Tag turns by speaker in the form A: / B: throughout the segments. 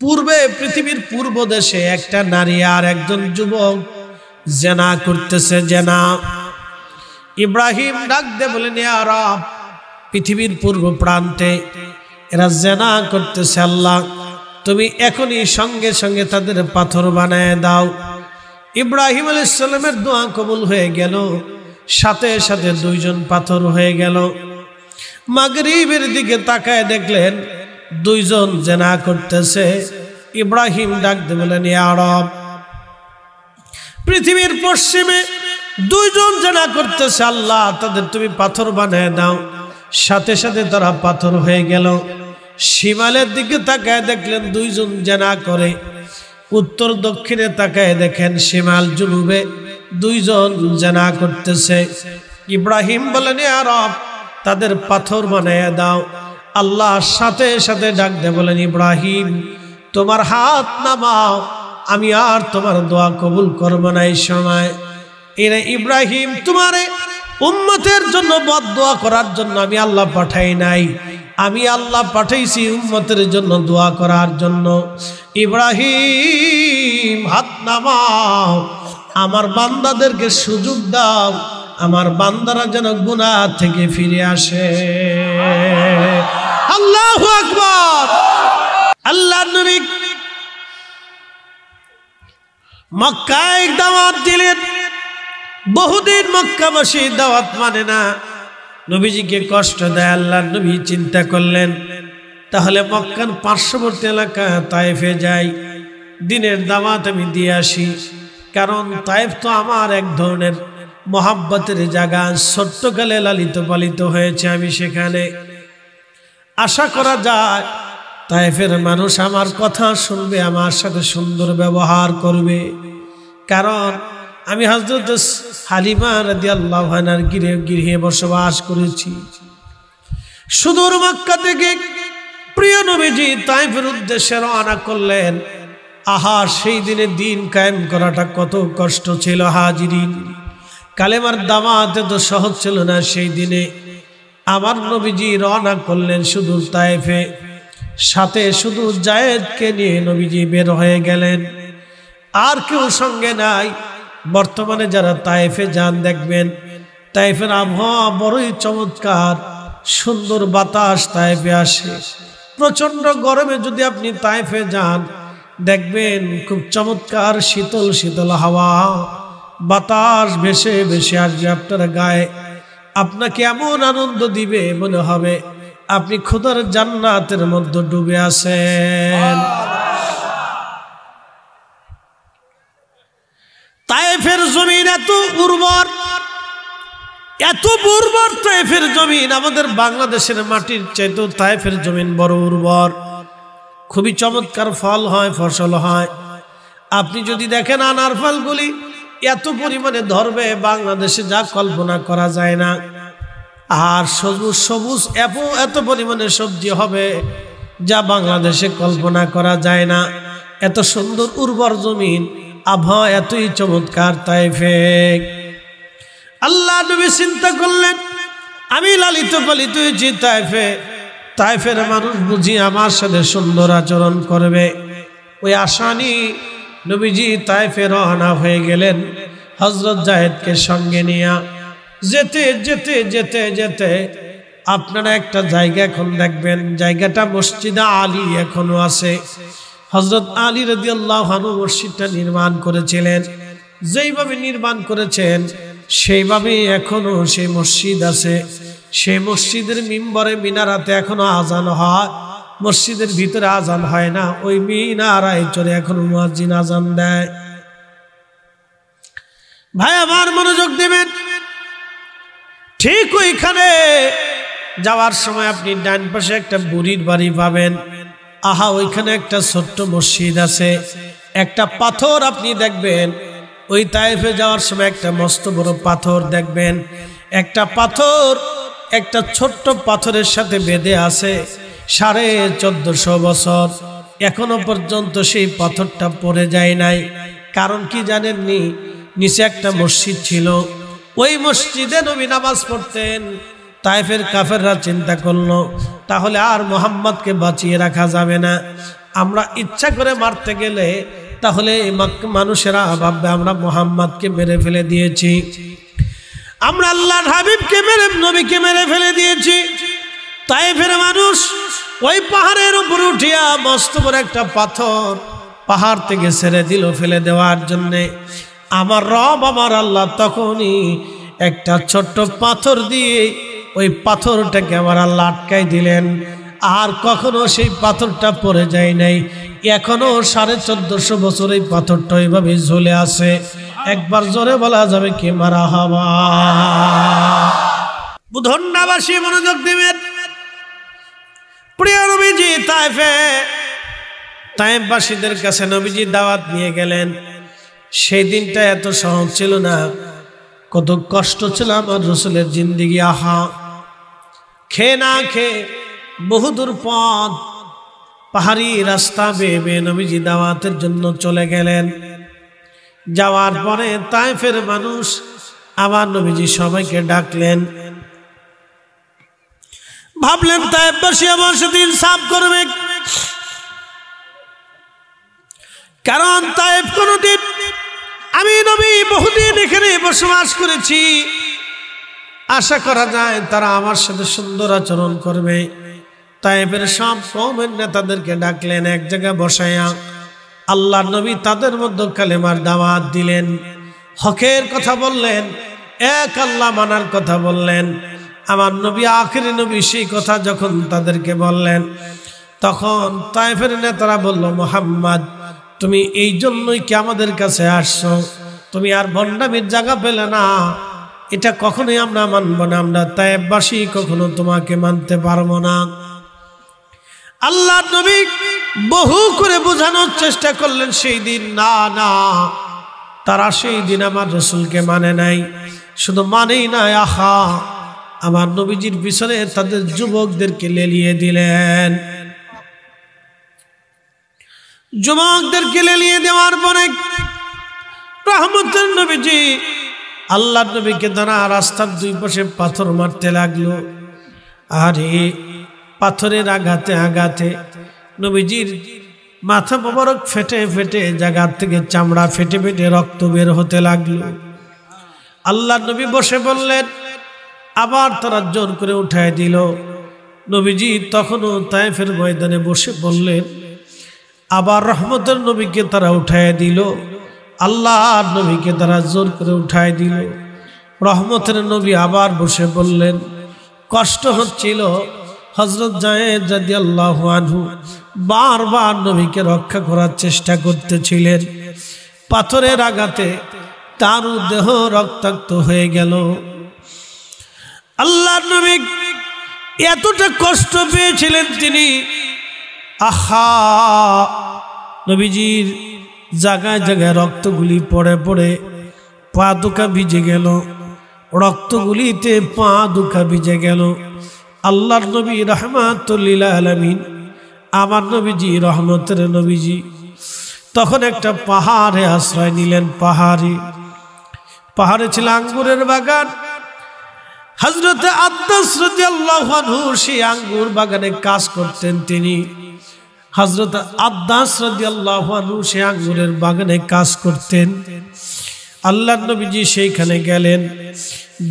A: পূর্বে পৃথিবীর পূর্ব দেশে একটা নারী আর একজন যুবক জেনা করতেছে। জেনা ইব্রাহিম ডাক দিয়ে বলেন, ইয়া রব, পৃথিবীর পূর্ব প্রান্তে এরা জেনা করতেছে, আল্লাহ তুমি এখনই সঙ্গে সঙ্গে তাদের পাথর বানায় দাও। ইব্রাহিম আলাইহিস সালামের দোয়া কবুল হয়ে গেল, সাথে সাথে দুইজন পাথর হয়ে গেল। মাগরিবের দিকে তাকায় দেখলেন দুইজন জেনা করতেছে। ইব্রাহিম ডাক দিয়ে বলেন, ইয়া রব, পৃথিবীর পশ্চিমে দুইজন জেনা করতেছে, আল্লাহ তাদের তুমি পাথর বানায় দাও। সাথে সাথে তারা পাথর হয়ে গেল। শিমালের দিকে তাকায় দেখলেন দুইজন জেনা করে। উত্তর দক্ষিণে তাকায় দেখেন শিমাল জুনুবে দুইজন জেনা করতেছে। ইব্রাহিম বলেন, ইয়া রব, তাদের পাথর বানায় দাও। আল্লাহ সাথে সাথে ডাক দিয়ে বলেন, ইব্রাহিম তোমার হাত নামাও, আমি আর তোমার দোয়া কবুল করব না এই সময়। এরা ইব্রাহিম, তোমারে উম্মতের জন্য বদদোয়া করার জন্য আমি আল্লাহ পাঠাই নাই, আমি আল্লাহ পাঠাইছি উম্মতের জন্য দোয়া করার জন্য। ইব্রাহিম হাত নামাও, আমার বান্দাদেরকে সুযোগ দাও, আমার বান্দারা যেন গুনাহ থেকে ফিরে আসে। আল্লাহু আকবার। আল্লাহ নবী মক্কায় দাওয়াত দিলেন। বহুদিন মক্কাবাসী দাওয়াত মানে না, নবীজিকে কষ্ট দেয়। আল্লাহ নবী চিন্তা করলেন তাহলে মক্কার পার্শ্ববর্তী এলাকা তায়েফে যাই, দিনের দাওয়াত আমি দিয়ে আসি। কারণ তায়েফ তো আমার এক ধরনের মহাব্বতের জায়গা, ছোট্টকালে লালিত পালিত হয়েছে আমি সেখানে। আশা করা যায় তায়েফের মানুষ আমার কথা শুনবে, আমার সাথে সুন্দর ব্যবহার করবে। কারণ আমি হযরত হালিমা রাদিয়াল্লাহু আনহার গৃহে বসবাস করেছি। সুদূর মক্কা থেকে প্রিয় নবীজি তায়েফের উদ্দেশ্যে রওনা করলেন। আহা, সেই দিনে দিন কায়েম করাটা কত কষ্ট ছিল হাজিরিন। কালেমার দাওয়াত তো সহজ ছিল না সেই দিনে। আমার নবীজি রওনা করলেন সুদূর তায়েফে, সাথে শুধু জায়েদকে নিয়ে নবীজি বের হয়ে গেলেন, আর কেউ সঙ্গে নাই। বর্তমানে যারা তায়েফে যান দেখবেন তায়েফের আবহাওয়া বড়ই চমৎকার, সুন্দর বাতাস তায়েফে আসে। প্রচন্ড গরমে যদি আপনি তায়েফে যান দেখবেন খুব চমৎকার শীতল শীতল হাওয়া, বাতাস ভেসে ভেসে আসবে আপনার গায়ে। আপনাকে এমন আনন্দ দিবে মনে হবে আপনি খোদার জান্নাতের মধ্যে ডুবে আছেন। তায়েফের জমিন এত উর্বর, এত উর্বর তায়েফের জমিন, আমাদের বাংলাদেশের মাটির চাইতেও তায়েফের জমিন বড় উর্বর। খুবই চমৎকার ফল হয়, ফসল হয়। আপনি যদি দেখেন আনার ফলগুলি এত পরিমাণে ধরবে বাংলাদেশে যা কল্পনা করা যায় না। আর সবুজ সবুজ এত পরিমাণে সবজি হবে যা বাংলাদেশে কল্পনা করা যায় না। এত সুন্দর উর্বর জমিন, আবহাওয়া এতই চমৎকার তায়েফে। আল্লাহ নবী চিন্তা করলেন আমি লালিত পালিত হয়েছি তায়েফে, তায়েফের মানুষ বুঝি আমার সাথে সুন্দর আচরণ করবে। ওই আশা নিয়ে নবীজি তায়েফে রওনা হয়ে গেলেন হযরত জায়েদকে সঙ্গে নিয়ে। যেতে যেতে যেতে যেতে আপনারা একটা জায়গা এখন দেখবেন, জায়গাটা মসজিদে আলী এখনো আছে। হযরত আলী রাদিয়াল্লাহু আনহু মসজিদটা নির্মাণ করেছিলেন। যেইভাবে নির্মাণ করেছেন সেইভাবে এখনো সেই মসজিদ আছে। সেই মসজিদের মিম্বরে মিনারাতে এখনো আজান হয়, মসজিদের ভিতরে আজান হয় না, ওই মিনারায় চড়ে এখনো মুয়াজ্জিন আজান দেয়। ভাই আমার মনোযোগ দেবেন, ঠিক ওইখানে যাওয়ার সময় আপনি ডান পাশে একটা বুড়ির বাড়ি পাবেন। আহা, ওইখানে একটা ছোট্ট মসজিদ আছে। একটা পাথর আপনি দেখবেন, ওই তায়েফে যাওয়ার সময় একটা মস্ত বড় পাথর দেখবেন। একটা পাথর একটা ছোট্ট পাথরের সাথে বেঁধে আছে 1450 বছর, এখনো পর্যন্ত সেই পাথরটা পড়ে যায় নাই। কারণ কি জানেননি? নিচে একটা মসজিদ ছিল, ওই মসজিদে নবী নামাজ পড়তেন। তায়েফের কাফেররা চিন্তা করলো তাহলে আর মুহাম্মদকে বাঁচিয়ে রাখা যাবে না, আমরা ইচ্ছা করে মারতে গেলে তাহলে মানুষেরা ভাববে আমরা মুহাম্মদকে মেরে ফেলে দিয়েছি, আমরা আল্লাহর হাবিবকে মেরে নবীকে মেরে ফেলে দিয়েছি। তায়েফের মানুষ ওই পাহাড়ের উপর উঠিয়া মস্ত বড় একটা পাথর পাহাড় থেকে ছেড়ে দিল ফেলে দেওয়ার জন্যে। আমার রব আমার আল্লাহ তখনই একটা ছোট্ট পাথর দিয়ে ওই পাথরটাকে আমার আল্লাহ আটকাই দিলেন, আর কখনো সেই পাথরটা পড়ে যায় নাই। এখনো 1450 বছর এই পাথরটা এইভাবে ঝুলে আছে। একবার জোরে বলা যাবে কি মারহাবা। ধন্যবাসী মনোযোগ দিবেন। প্রিয় নবীজি তায়েফবাসীদের কাছে নবীজি দাওয়াত নিয়ে গেলেন। সেই দিনটা এত সহজ ছিল না, কত কষ্ট ছিল আমার রাসূলের জিন্দেগি। আহা, খেয়ে না খেয়ে বহুদূর পথ পাহাড়ি রাস্তা বেয়ে বেয়ে নবীজি দাওয়াতের জন্য চলে গেলেন। যাওয়ার পরে তায়েফের মানুষ আবার নবীজি সবাইকে ডাকলেন। ভাবলেন তায়েফবাসী আমার সাথে ইনসাফ করবে, কারণ তায়েফ কোনদিন, আমি নবী বহুদিন এখানে বসবাস করেছি, আশা করা যায় তারা আমার সাথে সুন্দর আচরণ করবে। তায়েফের সব কওমের নেতাদেরকে ডাকলেন, এক জায়গায় বসায়া আল্লাহর নবী তাদের মধ্যে কালেমার দাওয়াত দিলেন, হকের কথা বললেন, এক আল্লাহ মানার কথা বললেন। আমার নবী আখিরি নবী সেই কথা যখন তাদেরকে বললেন, তখন তায়েফের নেতারা বলল, মুহাম্মদ তুমি এই জন্যই কি আমাদের কাছে আসছো? তুমি আর ভণ্ডামির জায়গা পেলে না, এটা কখনোই আমরা মানব না, আমরা তায়েফবাসী কখনো তোমাকে মানতে পারবো না। আল্লাহর নবী বহু করে বোঝানোর চেষ্টা করলেন সেই দিন, না না, তারা সেই দিন আমার রাসূলকে মানে নাই। শুধু মানেই নাই, আহা, আমার নবীজির পিছনে তাদের যুবকদেরকে লেলিয়ে দিলেন। যুবকদেরকে লেলিয়ে দেওয়ার পরে রহমতের নবীজি আল্লাহর নবীকে দ্বারা রাস্তার দুই পাশে পাথর মারতে লাগলো। আরে পাথরের আঘাতে আঘাতে নবীজির মাথা মোবারক ফেটে ফেটে জায়গা থেকে চামড়া ফেটে ফেটে রক্ত বের হতে লাগলো। আল্লাহর নবী বসে বললেন, আবার তারা জোর করে উঠায় দিল। নবীজি তখনও তায়েফের ময়দানে বসে বললেন, আবার রহমতের নবীকে তারা উঠায় দিল। আল্লাহর নবীকে তারা জোর করে উঠায় দিল। রহমতের নবী আবার বসে বললেন, কষ্ট হচ্ছিল। হযরত যায়েদ রাদিয়াল্লাহু আনহু বারবার নবীকে রক্ষা করার চেষ্টা করতেছিলেন। পাথরের আঘাতে তার দেহ রক্তাক্ত হয়ে গেল। আল্লাহর নবী এতটা কষ্ট পেয়েছিলেন তিনি, আহা, নবীজির জায়গায় জায়গায় রক্তগুলি পড়ে পড়ে পা দুখা ভিজে গেল, রক্তগুলিতে পা দুখা ভিজে গেল। আল্লাহর নবী রাহমাতুল লিল আলামিন, আমার নবীজি রহমতের নবীজি তখন একটা পাহাড়ে আশ্রয় নিলেন। পাহাড়ে ছিল আঙ্গুরের বাগান। হযরত আব্বাস রাদিয়াল্লাহু আনহু সেই আঙ্গুর বাগানে কাজ করতেন। তিনি হযরত আব্বাস রাদিয়াল্লাহু আনহু সেই আঙ্গুরের বাগানে কাজ করতেন। আল্লাহর নবীজি সেইখানে গেলেন।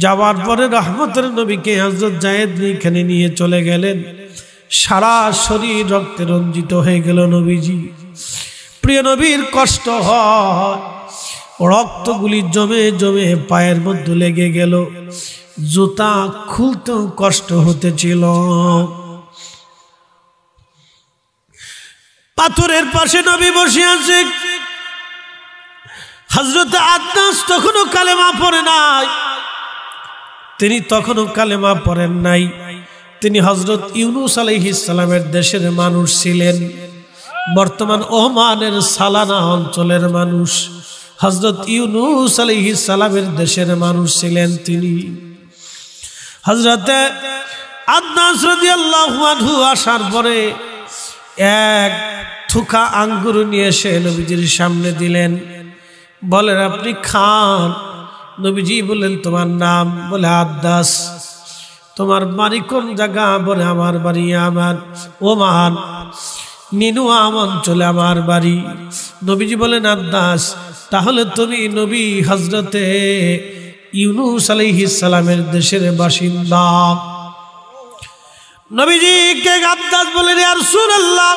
A: যাওয়ার পরে রহমতের নবীকে হযরত যায়েদ এখানে নিয়ে চলে গেলেন। সারা শরীর রক্তে রঞ্জিত হয়ে গেল নবীজি। প্রিয় নবীর কষ্ট হয়, রক্তগুলি জমে জমে পায়ের মধ্যে লেগে গেল, জুতা খুলতেও কষ্ট হতেছিল। পাথরের পাশে নবী বসে আছে। হযরত আব্বাস তখনও কালেমা পড়ে নাই, তিনি তখনও কালেমা পড়েন নাই। তিনি হযরত ইউনূস আলাইহিস সালামের দেশের মানুষ ছিলেন, বর্তমান ওমানের সালানা অঞ্চলের মানুষ। হযরত ইউনূস আলাইহিস সালামের দেশের মানুষ ছিলেন তিনি। হযরত আব্বাস রাদিয়াল্লাহু আনহু আসার পরে এক থুকা আঙ্গুর নিয়ে এসে নবীজির সামনে দিলেন। বলেন, আপনি খান। নবীজি বললেন, তোমার নাম? বলে আব্বাস। তোমার বাড়ি কোন জায়গা? বলে আমার বাড়ি আমার ওমান। নিনুয়া অঞ্চলে আমার বাড়ি। নবীজি বলেন আদ্দাস, তাহলে তুমি নবী হযরতে ইউনূস আলাইহিস সালামের দেশের বাসিন্দা। নবীজিকে আদ্দাস বলেন, ইয়া রাসূলুল্লাহ,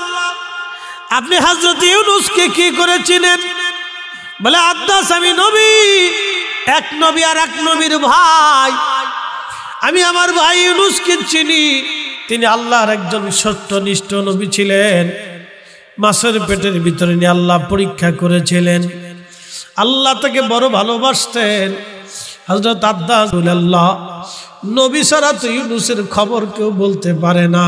A: আপনি হযরত ইউনূসকে কি করে চিনেন? বলে, আদ্দাস, আমি নবী, এক নবী আর এক নবীর ভাই। আমি আমার ভাই ইউনূসকে চিনি। তিনি আল্লাহর একজন সত্যনিষ্ঠ নবী ছিলেন। মাছের পেটের ভিতরে নিয়ে আল্লাহ পরীক্ষা করেছিলেন। আল্লাহ তাকে বড় ভালোবাসতেন। হযরত আদ্দাস বললেন, নবী ছাড়া তো ইউনূসের খবর কেউ বলতে পারে না।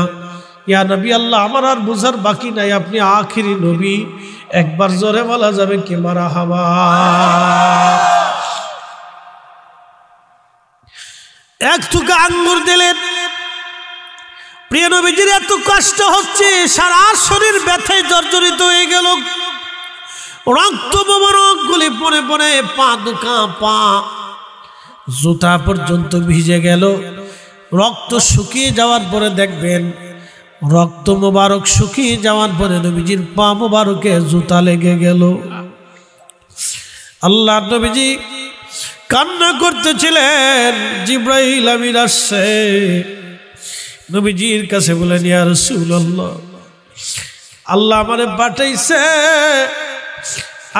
A: ইয়া নবী আল্লাহ, আমার আর বুঝার বাকি নাই, আপনি আখিরি নবী। একবার জোরে বলা যাবে কি মারহাবা। এক টুকরা আঙ্গুর দিলেন। প্রিয় নবীজির এত কষ্ট হচ্ছে, সারা শরীর ব্যথায় জর্জরিত হয়ে গেল। রক্ত মোবারক গুলি পড়ে পড়ে পা দুখা, পা জুতা পর্যন্ত ভিজে গেল। রক্ত শুকিয়ে যাওয়ার পরে দেখবেন, রক্ত মোবারক শুকিয়ে যাওয়ার পরে নবীজির পা মোবারকে জুতা লেগে গেল। আল্লাহ নবীজি কান্না করতেছিলেন। জিবরাইল আমিন আসছে, নবীজির কাছে বলেন, ইয়া রাসূলুল্লাহ, আল্লাহ আমারে পাঠাইছে,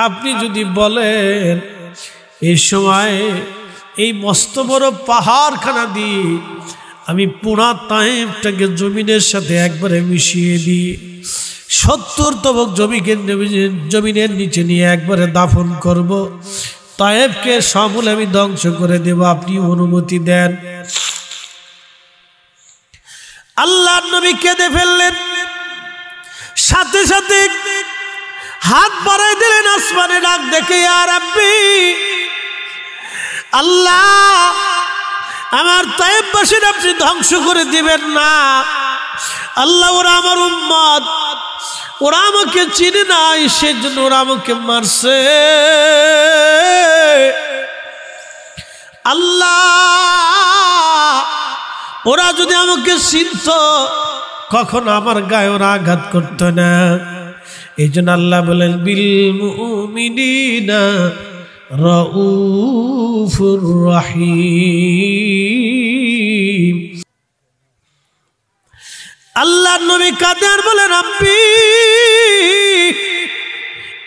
A: আপনি যদি বলেন এই সময় এই মস্ত বড় পাহাড়খানা দিয়ে আমি পুরা তায়েফটাকে জমিনের সাথে একবারে মিশিয়ে দিই, 70 তবক জমিনের নিচে নিয়ে একবারে দাফন করব, তায়েফকে সমূলে আমি ধ্বংস করে দেব, আপনি অনুমতি দেন। আল্লাহ নবী কেঁদে ফেললেন। সাথে সাথে হাত বাড়াই দিলেন আসমানে, ডাক দেখে, ইয়া রাব্বি, আল্লাহ, আমার তায়েফবাসীর আপনি ধ্বংস করে দিবেন না। আল্লাহ, ওরা আমার উম্মত, ওরা আমাকে চিনে নাই, সেজন্য ওরা আমাকে মারছে। আল্লাহ, ওরা যদি আমাকে চিনত, কখনো আমার গায়ে ওরা আঘাত করত না। এই জন্য আল্লাহ বলেন, বিল মুমিনিনা রাউফুর রহিম। আল্লাহ নবী কাদের বলেন, রাব্বি,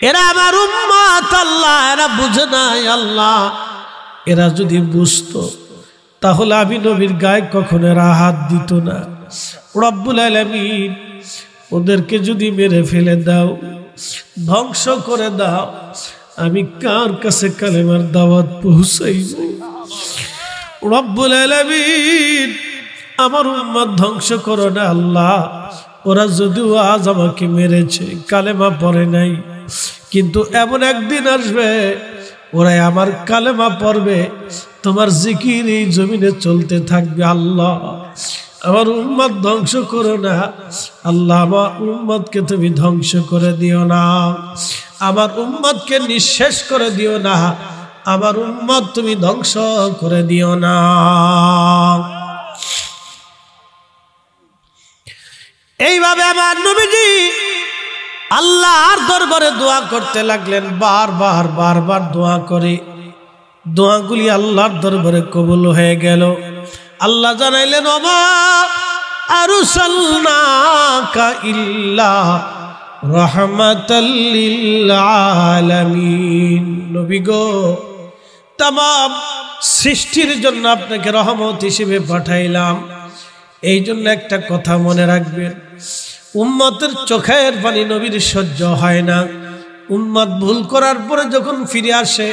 A: এরা আমার উম্মত, আল্লাহ, এরা বুঝে নাই। আল্লাহ, এরা যদি বুঝতো তাহলে আমি নবীর গায়ে কখনো এরা হাত দিত না। রব্বুল আলামিন, ওদেরকে যদি মেরে ফেলে দাও, ধ্বংস করে দাও, আমি কার কাছে কালেমার দাওয়াত পৌঁছাইব? রব্বুল আলামিন, আমার উম্মত ধ্বংস করো না আল্লাহ। ওরা যদিও আজ আমাকে মেরেছে, কালেমা পড়ে নাই, কিন্তু এমন একদিন আসবে ওরা আমার কালেমা পড়বে, তোমার জিকির এই জমিনে চলতে থাকবে। আল্লাহ, আমার উম্মত ধ্বংস করো না আল্লাহ, আমার উম্মতকে তুমি ধ্বংস করে দিও না, আমার উম্মতকে নিঃশেষ করে দিও না, আমার উম্মত তুমি ধ্বংস করে দিও না। এইভাবে আমার নবীজি আল্লাহর দরবারে দোয়া করতে লাগলেন। বারবার দোয়া করে দোয়াগুলি আল্লাহর দরবারে কবুল হয়ে গেল। আল্লাহ জানাইলেন, ওমা আরসালনাকা ইল্লা রাহমাতাল লিল আলামিন। নবী গো, तमाम সৃষ্টির জন্য আপনাকে রহমত হিসেবে পাঠাইলাম। এই জন্য একটা কথা মনে রাখবেন, উম্মতের চোখের পানি নবীর সহ্য হয় না। উম্মত ভুল করার পরে যখন ফিরে আসে,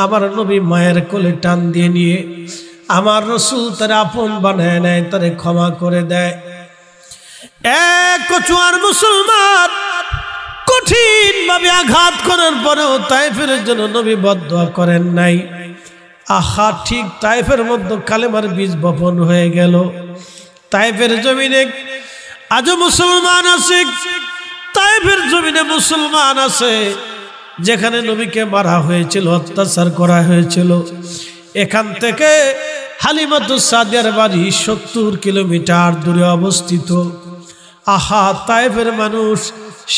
A: আমার নবী মায়ের কোলে টান দিয়ে নিয়ে আমার রাসূল তার আপন বানায় নেয়, তারে ক্ষমা করে দেয়। এক কচুয়ার মুসলমান কঠিন ভাবে আঘাত করার পরেও তায়েফের জন্য নবী বদদোয়া করেন নাই। আহা, ঠিক তায়েফের মধ্যে কালেমার বীজ বপন হয়ে গেল। তায়েফের জমিনে আজও মুসলমান আছে, তায়েফের জমিনে মুসলমান আছে, যেখানে নবীকে মারা হয়েছিল, অত্যাচার করা হয়েছিল। এখান থেকে হালিমাতুস সাদিয়ার বাড়ি 70 কিলোমিটার দূরে অবস্থিত। আহা, তায়েফের মানুষ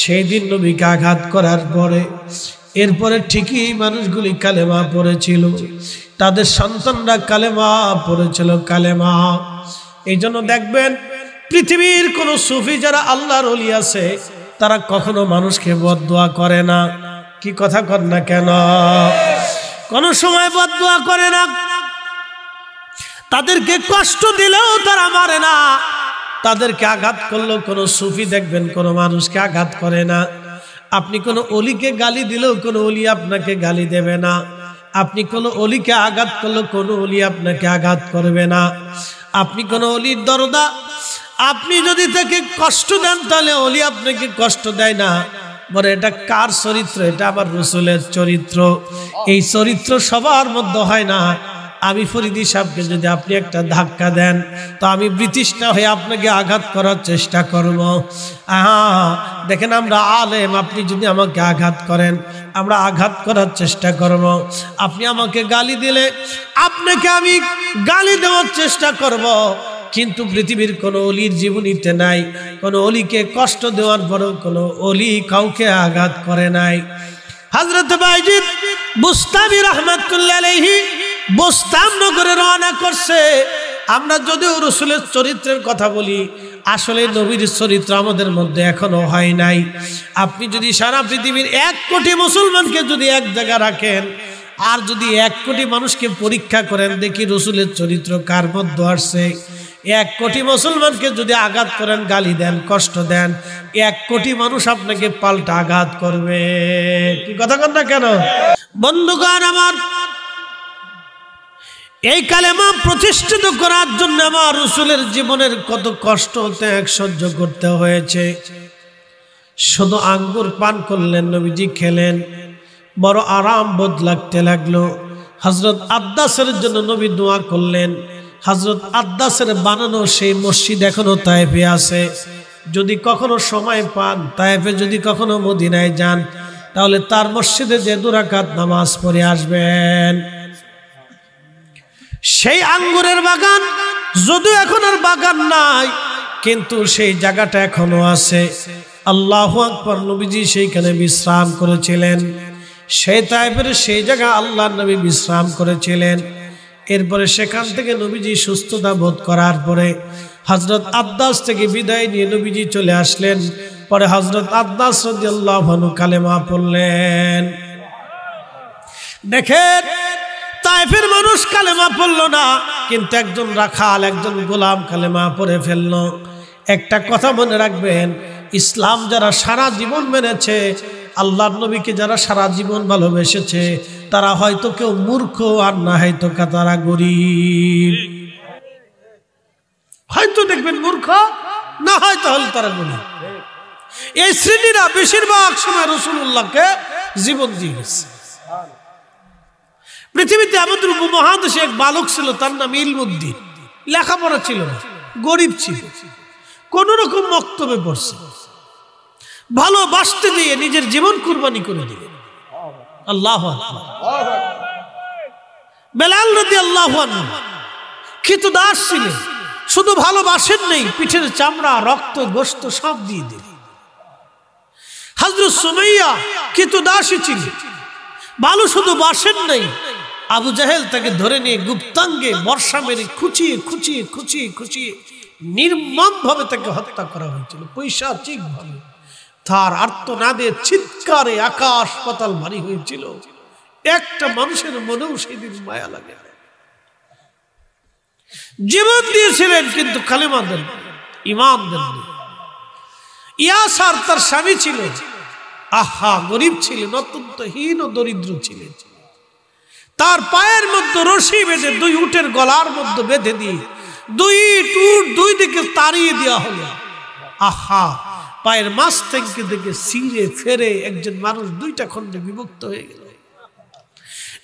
A: সেই দিন নবীকে আঘাত করার পরে এরপরে ঠিকই মানুষগুলি কালেমা পড়েছিল, তাদের সন্তানরা কালেমা পড়েছিল, কালেমা। এই জন্য দেখবেন পৃথিবীর কোন সুফি যারা আল্লাহর ওলি আছে তারা কখনো মানুষকে বদদুয়া করে না। কি কথা কর না কেন? কোন সময় বদদুয়া করে না। তাদেরকে কষ্ট দিলেও তারা মারে না, তাদেরকে আঘাত করলেও কোন সুফি দেখবেন কোন মানুষকে আঘাত করে না। আপনি কোন অলিকে গালি দিলেও কোন অলি আপনাকে গালি দেবে না। আপনি কোন অলিকে আঘাত করলেও কোন অলি আপনাকে আঘাত করবে না। আপনি কোন অলির দরদা আপনি যদি তাকে কষ্ট দেন তাহলে অলি আপনাকে কষ্ট দেয় না। বলে এটা কার চরিত্র? এটা আমার রাসূলের চরিত্র। এই চরিত্র সবার মধ্যে হয় না। আমি ফরিদি সাহেবকে যদি আপনি একটা ধাক্কা দেন তো আমি ব্রিটিশটা হয়ে আপনাকে আঘাত করার চেষ্টা করব। দেখেন আমরা আলেম, আপনি যদি আমাকে আঘাত করেন আমরা আঘাত করার চেষ্টা করব। আপনি আমাকে গালি দিলে আপনাকে আমি গালি দেওয়ার চেষ্টা করব। কিন্তু পৃথিবীর কোন অলির জীবনীতে নাই কোন অলিকে কষ্ট দেওয়ার পরেও কোন অলি কাউকে আঘাত করে নাই। হযরত বাইজিদ বুস্তামি রাহমাতুল্লাহ আলাইহি বোস্তাম নগরে রওনা করছে। আমরা যদিও রাসূলের চরিত্রের কথা বলি, আসলে নবীর চরিত্র আমাদের মধ্যে এখনো হয় নাই। আপনি যদি সারা পৃথিবীর 1 কোটি মুসলমানকে যদি এক জায়গা রাখেন আর যদি 1 কোটি মানুষকে পরীক্ষা করেন দেখি রাসূলের চরিত্র কার মধ্যে আসছে। 1 কোটি মুসলমানকে যদি আঘাত করেন, গালি দেন, কষ্ট দেন, 1 কোটি মানুষ আপনাকে পাল্টা আঘাত করবে। কি কথা কন না কেন? বন্ধুগণ আমার, এই কালেমা প্রতিষ্ঠিত করার জন্য আমার রাসূলের জীবনের কত কষ্ট ত্যাগ সহ্য করতে হয়েছে। শুধু আঙ্গুর পান করলেন, নবীজি খেলেন, বড় আরাম বোধ লাগতে লাগলো। হযরত আব্বাসের জন্য নবী দোয়া করলেন। হযরত আব্বাসের বানানো সেই মসজিদ এখনো তায়েফে আছে। যদি কখনো সময় পান, তায়েফে যদি কখনো মদিনায় যান, তাহলে তার মসজিদে যে 2 রাকাত নামাজ পড়ে আসবেন। সেই আঙ্গুরের বাগান যদিও এখন আর বাগান নাই, কিন্তু সেই জায়গাটা এখনো আছে। আল্লাহু আকবার। নবীজি সেইখানে বিশ্রাম করেছিলেন। সেই তায়েফের সেই জায়গা আল্লাহর নবী বিশ্রাম করেছিলেন। এরপরে সেখান থেকে নবীজি সুস্থতা বোধ করার পরে হযরত আব্বাস থেকে বিদায় নিয়ে নবীজি চলে আসলেন। পরে হযরত আব্বাস রাদিয়াল্লাহু আনহু কালেমা পড়লেন। দেখেন তায়েফের মানুষ কালেমা পড়ল না, কিন্তু একজন রাখাল, একজন গোলাম কালেমা পড়ে ফেলল। একটা কথা মনে রাখবেন, ইসলাম যারা সারা জীবন মেনেছে, আল্লাহর নবীকে যারা সারা জীবন ভালোবেসেছে, তারা হয়তো কেউ মূর্খ আর না হয়তো তারা গরিব। হয়তো দেখবেন মূর্খ, না হয় তাহলে তারা গরিব। এই শ্রেণীরা বেশিরভাগ সময় রাসূলুল্লাহকে জীবন দিয়ে গেছে। পৃথিবীতে আমাদের উপমহাদেশে এক বালক ছিল, তার নাম ইলমুদ্দিন। লেখাপড়া ছিল না, গরিব ছিল, কোন রকম মক্তবে পড়ছে, ভালোবাসতে দিয়ে নিজের জীবন কুরবানি করে দিলেন। আল্লাহু আকবার। বেলাল রাদিয়াল্লাহু আনহু খিতদাস ছিলেন, শুধু ভালোবাসেন নেই, পিঠের চামড়া, রক্ত, গোশত সব দিয়ে দিলেন। হযরত সুমাইয়া খিতদাসী ছিলেন, ভালো শুধু বাসেন নেই, আবু জাহেল তাকে ধরে নিয়ে গুপ্তাঙ্গে বর্ষা মেরে খুঁচিয়ে খুঁচিয়ে খুঁচিয়ে খুঁচিয়ে নির্মম ভাবে তাকে হত্যা করা হয়েছিল, পৈশাচিক ভাবে। তার আর্তনাদে, চিৎকারে আকাশ পাতাল ভারী হয়েছিল। একটা মানুষের মনেও সেদিন মায়া লাগে। জীবন দিয়েছিলেন কিন্তু কালেমা দেন, ঈমান দেন। ইয়াসার তার স্বামী ছিলেন, গরিব ছিলেন, অত্যন্ত হীন ও দরিদ্র ছিলেন। তার পায়ের মধ্যে রশি বেঁধে 2 উটের গলার মধ্যে বেঁধে দিয়ে 2 উট 2 দিকে তাড়িয়ে দেওয়া হলো। পায়ের মাছ থেকে দেখে ছিঁড়ে ফেরে একজন মানুষ 2টা খণ্ডে বিভক্ত হয়ে গেল।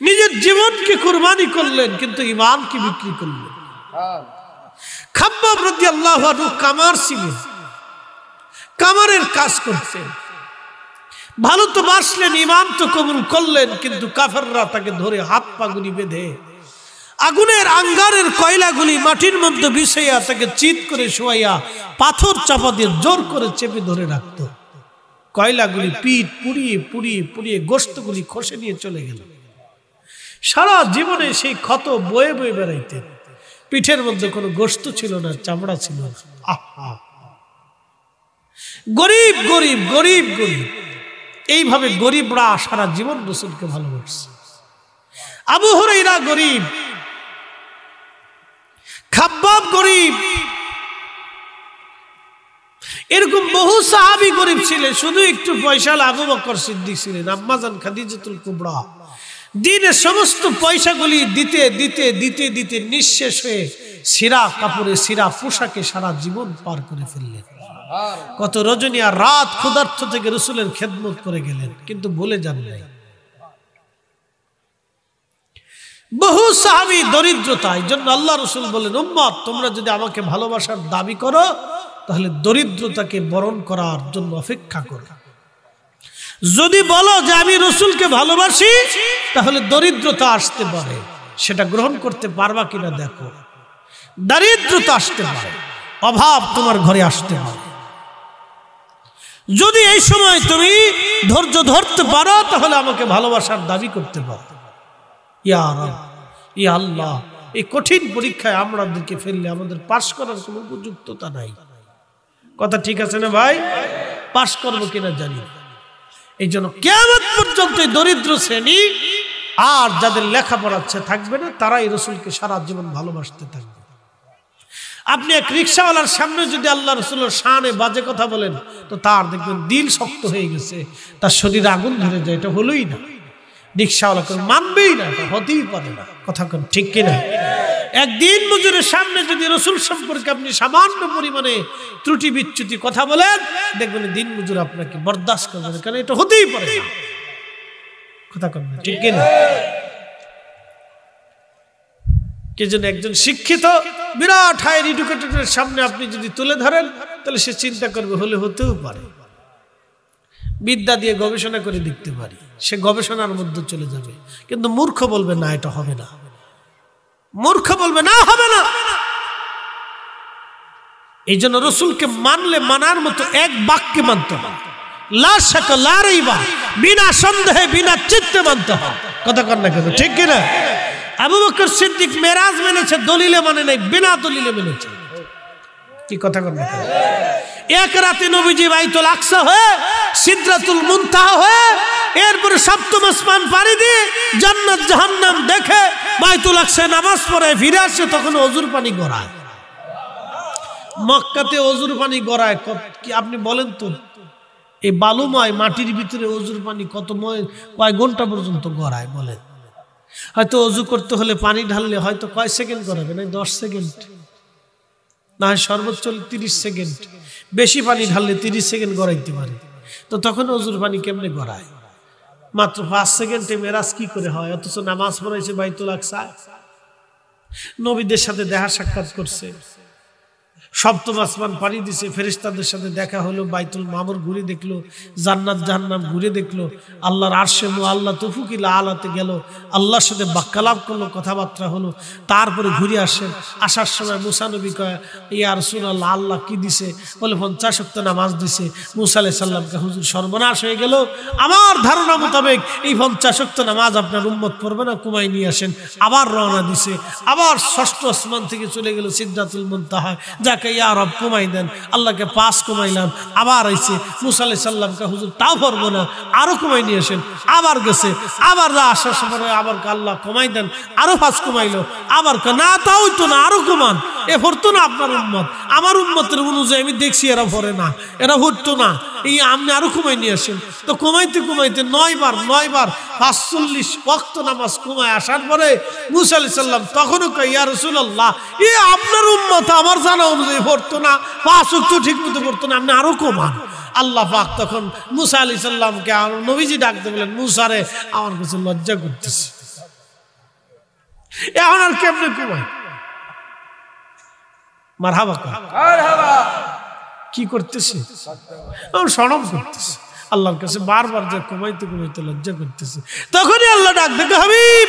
A: নিজের জীবনকে কুরবানি করলেন, কিন্তু ঈমানকে বিক্রি করলেন। খাব্বাব রাদিয়াল্লাহু আনহু কামার ছিলেন, কামারের কাজ করতেন। ভালো তো বাসলেন, ঈমান তো কবুল করলেন, কিন্তু কাফেররা তাকে ধরে হাত পা গুলি বেঁধে আগুনের আঙ্গারের কয়লাগুলি মাটির মধ্যে বিছাইয়া তাকে চিৎ করে শোয়াইয়া পাথর চাপা দিয়ে জোর করে চেপে ধরে রাখত। কয়লাগুলি পিঠ পুড়িয়ে পুড়িয়ে পুড়িয়ে গোশতগুলি খসে নিয়ে চলে গেল। সারা জীবনে সেই ক্ষত বয়ে বয়ে বেড়াইতেন, পিঠের মধ্যে কোনো গোশত ছিল না, চামড়া ছিল না। আহা, গরিব গরিব গরিব গরিব, এইভাবে গরিবরা সারা জীবন রাসূলকে ভালোবাসছে। আবু হুরায়রা গরিব, খাব্বাব গরিব, এরকম বহু সাহাবী গরিব ছিলেন। শুধু একটু পয়সাওয়ালা আবু বকর সিদ্দিক ছিলেন, আম্মা জান খাদিজাতুল কুবরা দিনের সমস্ত পয়সাগুলি দিতে দিতে দিতে দিতে নিঃশেষ হয়ে সিরা কাপড়ে সিরা পোশাকে সারা জীবন পার করে ফেললেন। কত রজনী আর রাত ক্ষুধার্ত থেকে রাসূলের খেদমত করে গেলেন, কিন্তু ভুলে যান নাই। বহু সাহাবী দরিদ্রতা, এই জন্য আল্লাহ রাসূল বলেন, উম্মত তোমরা যদি আমাকে ভালোবাসার দাবি করো তাহলে দরিদ্রতাকে বরণ করার জন্য অপেক্ষা করো। যদি বলো যে আমি রাসূলকে ভালোবাসি, তাহলে দরিদ্রতা আসতে পারে, সেটা গ্রহণ করতে পারবা কিনা দেখো। দারিদ্রতা আসতে পারে, অভাব তোমার ঘরে আসতে পারে। যদি এই সময় তুমি ধৈর্য ধরতে পারো, তাহলে আমাকে ভালোবাসার দাবি করতে পারো। ইয়া রাব, ইয়া আল্লাহ, এই কঠিন পরীক্ষায় আমাদেরকে ফেললে আমাদের পাস করার কোনো উপযুক্ততা নাই। কথা ঠিক আছে না ভাই? পাস করবো কিনা জানি। এই জন্য কিয়ামত পর্যন্ত দরিদ্র শ্রেণী আর যাদের লেখাপড়া থাকবে না, তারাই রাসূলকে সারা জীবন ভালোবাসতে থাকবে। আপনি এক রিক্সাওয়ালার সামনে যদি আল্লাহ রাসূলের শানে বাজে কথা বলেন, তো তার দেখবেন দিল শক্ত হয়ে গেছে, তার শরীরে আগুন ধরে যায়। এটা হলোই না, রিক্সাওয়ালা করে মানবেই না, এটা হতেই পারে না। কথা কোন ঠিক কিনা? একদিন মজুরের সামনে যদি রাসূল সম্পর্কে আপনি সামান্য পরিমাণে ত্রুটি বিচ্যুতি কথা বলেন, দেখবেন দিন মজুর আপনাকে বরদাস্ত করবে না, কারণ এটা হতেই পারে না। কথা কোন ঠিক কিনা? কে যেন একজন শিক্ষিত বিরাট হায়ার এডুকেটেডের সামনে আপনি যদি তুলে ধরেন, তাহলে সে চিন্তা করবে হলে হতেও পারে, বিদ্যা দিয়ে গবেষণা করে দেখতে পারি, সে গবেষণার মধ্যে চলে যাবে। কিন্তু মূর্খ বলবে না, এটা হবে না। মূর্খ বলবে না, হবে না। এই জন্য রাসূলকে মানলে মানার মতো এক বাক্যে মানতে হবে, লা শাক লা রাইবা, বিনা সন্দেহে বিনা চিত্তে মানতে হবে। কথা কন না কেন, ঠিক কিনা? আবু বকর সিদ্দিক মেরাজ মেনেছে, দলিলে মানে নাই, বিনা দলিলে মেনেছে। কি কথা কন না কেন? এক রাতে নবীজি বাইতুল আকসা হয়ে সিদরাতুল মুনতাহা হয়ে এরপরে সপ্তম আসমান পাড়ি দিয়ে জান্নাত জাহান্নাম দেখে বাইতুল আকসা নামাজ পড়ে ফিরে আসে, তখন ওযুর পানি গড়ায়। মক্কাতে ওযুর পানি গড়ায় কি আপনি বলেন তো? এই বালুময় মাটির ভিতরে ওযুর পানি কয় ঘন্টা পর্যন্ত গড়ায় বলেন? হয়তো ওযু করতে হলে পানি ঢাললে হয়তো কয় সেকেন্ড গড়াবে, না 10 সেকেন্ড, না হয় সর্বোচ্চ 30 সেকেন্ড। বেশি পানি ঢাললে 30 সেকেন্ড গড়াইতে পারে। তো তখন ওযুর পানি কেমনে গড়ায়? মাত্র 5 সেকেন্ডে মেরাজ কি করে হয়? অথচ নামাজ পড়াইছে বাইতুল আকসা, নবীদের সাথে দেখা সাক্ষাৎ করছে, সপ্তম আসমান পাড়ি দিছে, ফেরেশতাদের সাথে দেখা হলো, বাইতুল মামুর ঘুরে দেখলো, জান্নাত জাহান্নাম ঘুরে দেখলো, আল্লাহর আরশে মুআল্লা তুফুকিল আলাতে গেল, আল্লাহর সাথে বাক্যালাপ করলো, কথাবার্তা হলো। তারপরে ঘুরে আসেন, আসার সময় মুসা নবী কয়, ইয়া রাসূলুল্লাহ, আল্লাহ কি দিছে? বলে 50 ওয়াক্ত নামাজ দিছে। মুসা আলাইহিস সালামকে, হুজুর সর্বনাশ হয়ে গেল, আমার ধারণা মোতাবেক এই 50 ওয়াক্ত নামাজ আপনার উম্মত পড়বে না, কুমাই নিয়ে আসেন। আবার রওনা দিছে, আবার ষষ্ঠ আসমান থেকে চলে গেল সিদরাতুল মুনতাহা, ইয়া রব কমাই দেন। আল্লাহকে 5 কমাইলাম, আবার আইছে। মুসা আলাইহিস সালামকে, হুজুর তাও পারবো না, আরো কমাই নিয়ে আসেন। আবার গেছে, আবার আসার সময় আবার আল্লাহ কমাই দেন, আরো 5 কমাইলো। আবার না, তাও তো না, আরো কমান, এ পড়তো না আপনার উম্মত। আমার উম্মতের অনুযায়ী আমি দেখছি এরা পড়ে না, এরা পড়তো না, এই আপনি আরো কমাই নিয়ে আসেন। তো কমাইতে কমাইতে 9 বার 45 ওয়াক্ত নামাজ কমায় আসার পরে মুসা আলাইহিস সালাম তখনও কয়, ইয়া রাসূলুল্লাহ, এ আপনার উম্মত আমার জানা অনুযায়ী পড়তো না, 5 ওয়াক্ত ঠিক মতো পড়তো না, আপনি আরো কমান। আল্লাহ পাক তখন মুসা আলাইহিস সালামকে নবীজি ডাকতে বলেন, মুসা রে, আমার কাছে লজ্জা করতেছে, এখন আর কেমনে কমাই? মারহাবা, কি করতেছে? শরম করতেছে, আল্লাহর কাছে বারবার যে কমাইতে কমাইতে লজ্জা করতেছে। তখনই আল্লাহ ডাক দেখে, হাবিব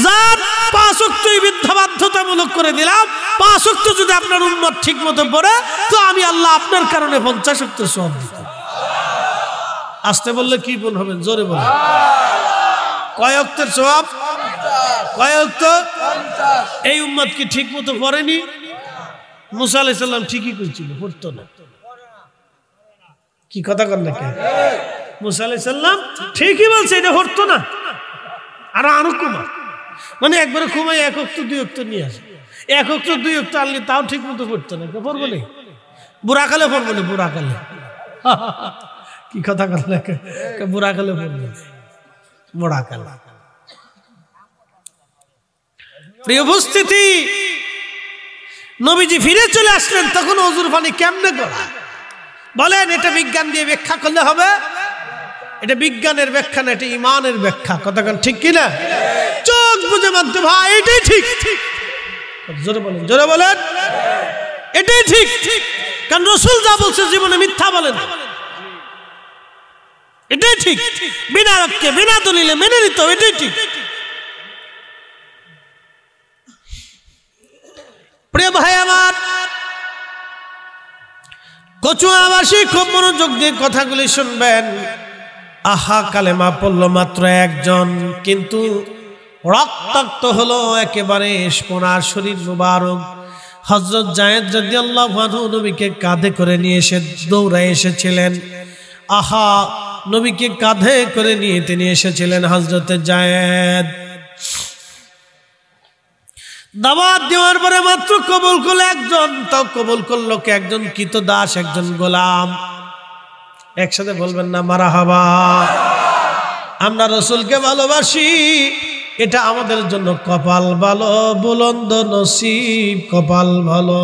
A: যান, 5 ওয়াক্তই বাধ্যতামূলক করে দিলাম। 5 ওয়াক্ত যদি আপনার উম্মত ঠিক মতো পড়ে, তো আমি আল্লাহ আপনার কারণে 50 ওয়াক্ত সওয়াব দিতাম। আসতে বললে কি গুণ হবেন? জোরে বলেন। কয় ওয়াক্তের সওয়াব? কয় ওয়াক্ত? এই উম্মত কি ঠিক মতো পড়েনি? মুসা আলাইহিস সালাম ঠিকই কইছিল, পড়তো না। কি কথা কন না কেন? মুসা আলাইহিস সালাম ঠিকই বলছে, এটা পড়তো না। আরো কুমা মানে একবারে ঘুমাই এক ওয়াক্ত দুই ওয়াক্ত নিয়ে আসে, এক ওয়াক্ত দুই ওয়াক্ত আনলে তাও ঠিক মতো পড়তো না। পড়বো না, বুড়াকালে পড়বো না, বুড়াকালে। কি কথা কন না কেন? বুড়াকালে পড়বো, বুড়াকালে। প্রিয় উপস্থিতি, নবীজি ফিরে চলে আসলেন, তখন ওযুর পানি কেমনে করা? বলেন, এটা বিজ্ঞান দিয়ে ব্যাখ্যা করলে হবে? এটা বিজ্ঞানের ব্যাখ্যা না, এটা ঈমানের ব্যাখ্যা। কথা কোন ঠিক কিনা? চোখ বুঝে মানতে ভাই, এটাই ঠিক। জোরে বলেন, জোরে বলেন, এটাই ঠিক। কারণ রাসূল যা বলছে জীবনে মিথ্যা বলেন, এটাই ঠিক। বিনা রক্ষে বিনা দলিলে মেনে নিতে, এটাই ঠিক। প্রিয় ভাই আমার, কচুয়াবাসী খুব মনোযোগ দিয়ে কথাগুলি শুনবেন। আহা, কালেমা পড়ল মাত্র একজন, কিন্তু রক্তাক্ত হলো একেবারে সোনার শরীর মুবারক। হযরত যায়েদ রাদিয়াল্লাহু আনহু নবীকে কাঁধে করে নিয়ে এসে দৌড়ায় এসেছিলেন। আহা, নবীকে কাঁধে করে নিয়ে তিনি এসেছিলেন হযরতে যায়েদ। দাওয়াত দেওয়ার পরে মাত্র কবুল করলো একজন, তাও কবুল করলো কে? একজন কৃতদাস, একজন গোলাম। একসাথে বলবেন না মারহাবা? আমরা রাসূলকে ভালোবাসি, এটা আমাদের জন্য কপাল ভালো, বুলন্দ নসিব, কপাল ভালো।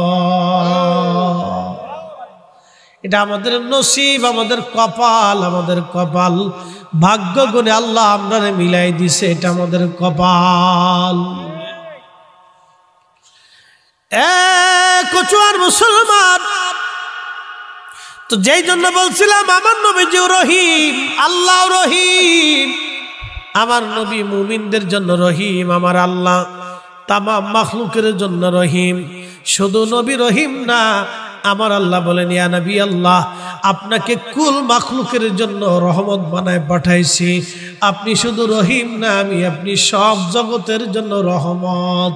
A: এটা আমাদের নসিব, আমাদের কপাল, আমাদের কপাল। ভাগ্য গুণে আল্লাহ আপনারে মিলাই দিছে, এটা আমাদের কপাল। কচুয়ার মুসলমান, তো যেই জন্য বলছিলাম আমার নবীজি রহিম, আল্লাহ রহিম। আমার নবী মুমিনদের জন্য রহিম, আমার আল্লাহ তামাম মাখলুকের জন্য রহিম। শুধু নবী রহিম না, আমার আল্লাহ বলেন, ইয়া নবী আল্লাহ, আপনাকে কুল মাখলুকের জন্য রহমত বানায় পাঠাইছি। আপনি শুধু রহিম না, আমি আপনি সব জগতের জন্য রহমত,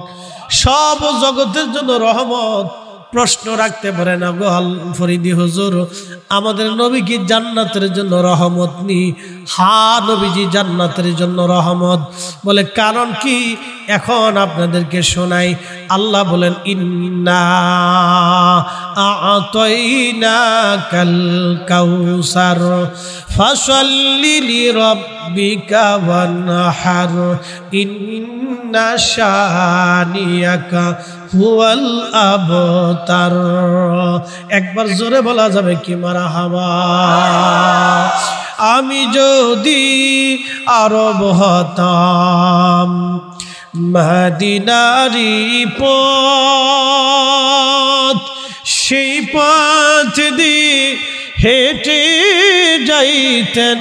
A: সব জগতের জন্য রহমত। প্রশ্ন রাখতে পারে না গো ফরিদি হুজুর, আমাদের নবী কি জান্নাতের জন্য রহমত নি? হ্যাঁ, নবীজি জান্নাতের জন্য রহমত। বলে কারণ কি? এখন আপনাদেরকে শোনাই। আল্লাহ বলেন, ইন্না আ'তাইনাকাল কাউসার ফাসাল্লি লিরাব্বিকা ওয়ানহার ইন্না শানিয়াকা হুয়াল আবতার। একবার জোরে বলা যাবে কি মারহাবা? আমি যদি আরব হতাম, মদিনারি পথ, সেই পথ দিয়ে হেঁটে যাইতেন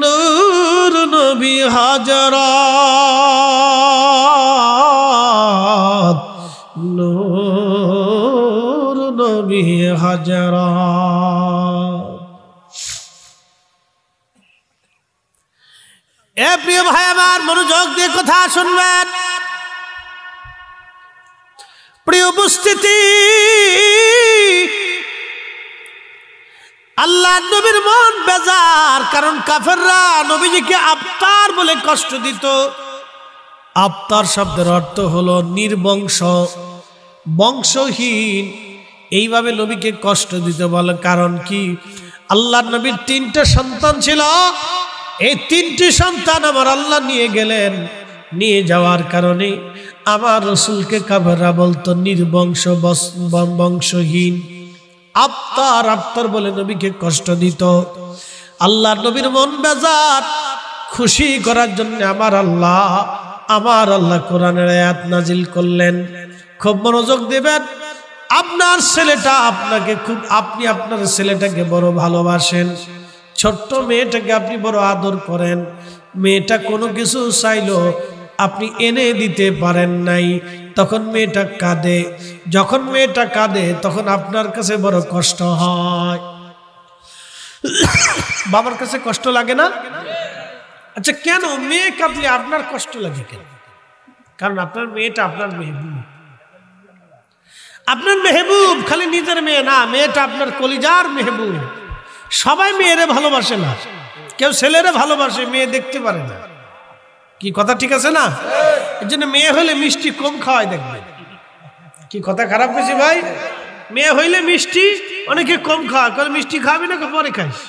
A: নূর নবী হাজরাত, নূর নবী হাজরাত। এ প্রিয় ভাই আমার, মনোযোগ দিয়ে কথা শুনবেন। প্রিয় উপস্থিতি, আল্লাহ নবীর মন বেজার, কারণ কাফেররা নবীজিকে আফতার বলে কষ্ট দিত। আফতার শব্দের অর্থ হলো নির্বংশ, বংশহীন। এইভাবে নবীকে কষ্ট দিত। বলে কারণ কি? আল্লাহ নবীর 3টা সন্তান ছিল। এই 3টি সন্তান আমার আল্লাহ নিয়ে গেলেন। নিয়ে যাওয়ার কারণে আমার রাসূলকে কাফেররা বলতো নির্বংশ, বংশহীন। আফতার, আফতার বলে নবীকে কষ্ট দিত। আল্লাহ নবীর মন বেজার, খুশি করার জন্য আমার আল্লাহ কোরআনের আয়াত নাজিল করলেন। খুব মনোযোগ দেবেন। আপনার ছেলেটা আপনাকে খুব, আপনি আপনার ছেলেটাকে বড় ভালোবাসেন, ছোট্ট মেয়েটাকে আপনি বড় আদর করেন। মেয়েটা কোনো কিছু চাইলো, আপনি এনে দিতে পারেন নাই, তখন মেয়েটা কাঁদে। যখন মেয়েটা কাঁদে তখন আপনার কাছে বড় কষ্ট হয়। বাবার কাছে কষ্ট লাগে না? আচ্ছা, কেন মেয়ে কাঁদলে আপনার কষ্ট লাগে কেন? কারণ আপনার মেয়েটা আপনার মেহবুব, আপনার মেহবুব, খালি নিজের মেয়ে না, মেয়েটা আপনার কলিজার মেহবুব। সবাই মেয়েরে ভালোবাসে না, কেউ ছেলেরে ভালোবাসে, মেয়ে দেখতে পারে না। কি কথা ঠিক আছে না? এর জন্য মেয়ে হলে মিষ্টি কম খাওয়াই দেখবে। কি কথা খারাপ হয়েছে ভাই? মেয়ে হইলে মিষ্টি অনেকে কম খাওয়া, কারণ মিষ্টি খাবি না, পরে খাইস,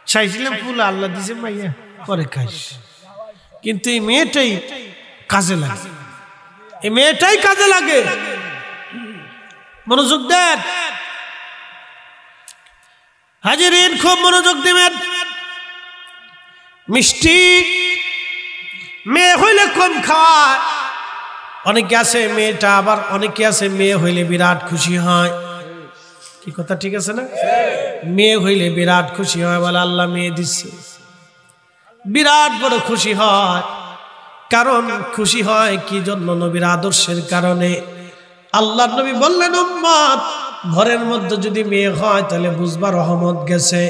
A: চাইছিলাম ফুল আল্লাহ দিছে মাইয়া, পরে খাইস। কিন্তু এই মেয়েটাই কাজে লাগে, এই মেয়েটাই কাজে লাগে। মনোযোগ দেন হাজিরিন, খুব মনোযোগ দিবেন। মিষ্টি মেয়ে হইলে কম খাওয়ায় অনেকে আছে মেয়েটা, আবার অনেকে আছে মেয়ে হইলে বিরাট খুশি হয়। কি কথা ঠিক আছে না? মেয়ে হইলে বিরাট খুশি হয়, বলে আল্লাহ মেয়ে দিচ্ছে, বিরাট বড় খুশি হয়। কারণ খুশি হয় কি জন্য? নবীর আদর্শের কারণে। আল্লাহ নবী বললেন, উম্মত, ঘরের মধ্যে যদি মেয়ে হয় তাহলে বুঝবা রহমত গেছে,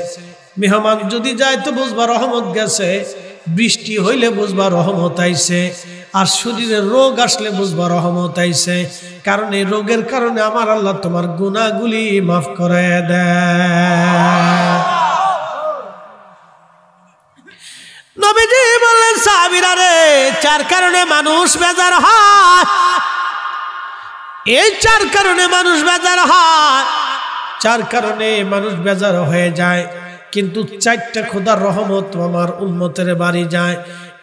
A: মেহমান যদি যায় তো বুঝবা রহমত গেছে, বৃষ্টি হইলে বুঝবা রহমত আইছে, আর শরীরে রোগ আসলে বুঝবা রহমত আইছে। কারণ এই রোগের কারণে আমার আল্লাহ তোমার গুনাহগুলি মাফ করে দেয়। নবীজি বললেন, সাহাবীরা রে, চার কারণে মানুষ বেজার হয়, এই চার কারণে মানুষ বেজার হয়, চার কারণে মানুষ বেজার হয়ে যায়। কিন্তু চারটা খোদার রহমত আমার উম্মতের বাড়ি যায়।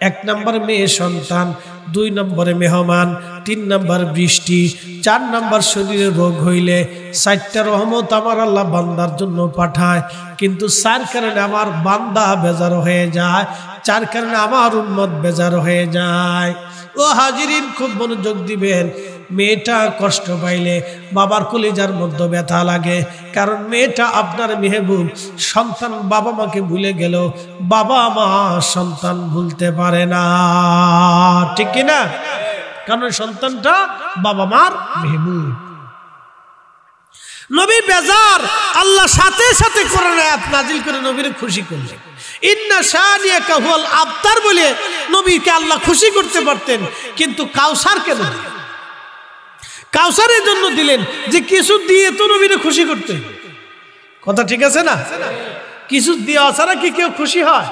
A: এক নম্বর মেয়ে সন্তান, দুই নম্বরে মেহমান, তিন নম্বর বৃষ্টি, চার নম্বর শরীরে রোগ হইলে। চারটা রহমত আমার আল্লাহ বান্দার জন্য পাঠায়। কিন্তু চার কারণে আমার বান্দা বেজার হয়ে যায়, চার কারণে আমার উম্মত বেজার হয়ে যায়। ও হাজিরিন, খুব মনোযোগ দিবেন। মেয়েটা কষ্ট পাইলে বাবার কলিজার মধ্যে ব্যথা লাগে, কারণ মেয়েটা আপনার মেহবুব। সন্তান বাবা মাকে ভুলে গেল, বাবা মা সন্তান ভুলতে পারে না, ঠিক কিনা? কারণ সন্তানটা বাবা মার মেহবুব। নবী বেজার, আল্লাহ সাথে সাথে কোরআন আয়াত নাজিল করে নবীরে খুশি করলেন। ইন্না শানিয়াকা হুয়াল আবতার বলে নবীকে আল্লাহ খুশি করতে পারতেন, কিন্তু কাউসার কেন দিলেন? কাউসারের জন্য দিলেন যে কিছু দিয়ে তো নবীরে খুশি করতে। কথা ঠিক আছে না? কিছু দেওয়া ছাড়া কি কেউ খুশি হয়?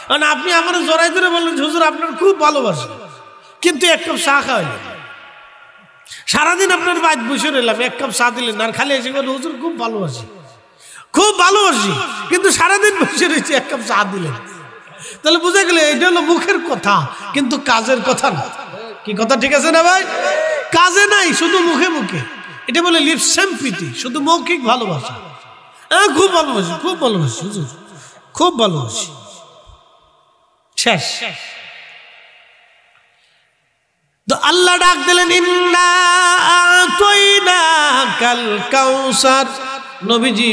A: কারণ আপনি আমার জড়াই ধরে বললেন, হুজুর আপনার খুব ভালোবাসি, কিন্তু এক কাপ চা খাওয়াইলেন, সারাদিন আপনার বাইরে বসে রইলাম, এক কাপ চা দিলেন আর খালি এসে বলে হুজুর খুব ভালোবাসি, খুব ভালোবাসি, কিন্তু সারাদিন বসে রয়েছে, এক কাপ চা দিলেন। তাহলে বুঝে গেলে এটা হলো মুখের কথা, কিন্তু কাজের কথা না। কি কথা ঠিক আছে না ভাই? কাজে নাই, শুধু মুখে মুখে। এটা বলে লিপ সিম্প্যাথি, শুধু মৌখিক ভালোবাসা। খুব ভালোবাসি, খুব ভালোবাসি হুজুর, খুব ভালোবাসি, শেষ। তো আল্লাহ ডাক দিলেন, ইন্না আতাইনাকাল কাউসার, নবীজি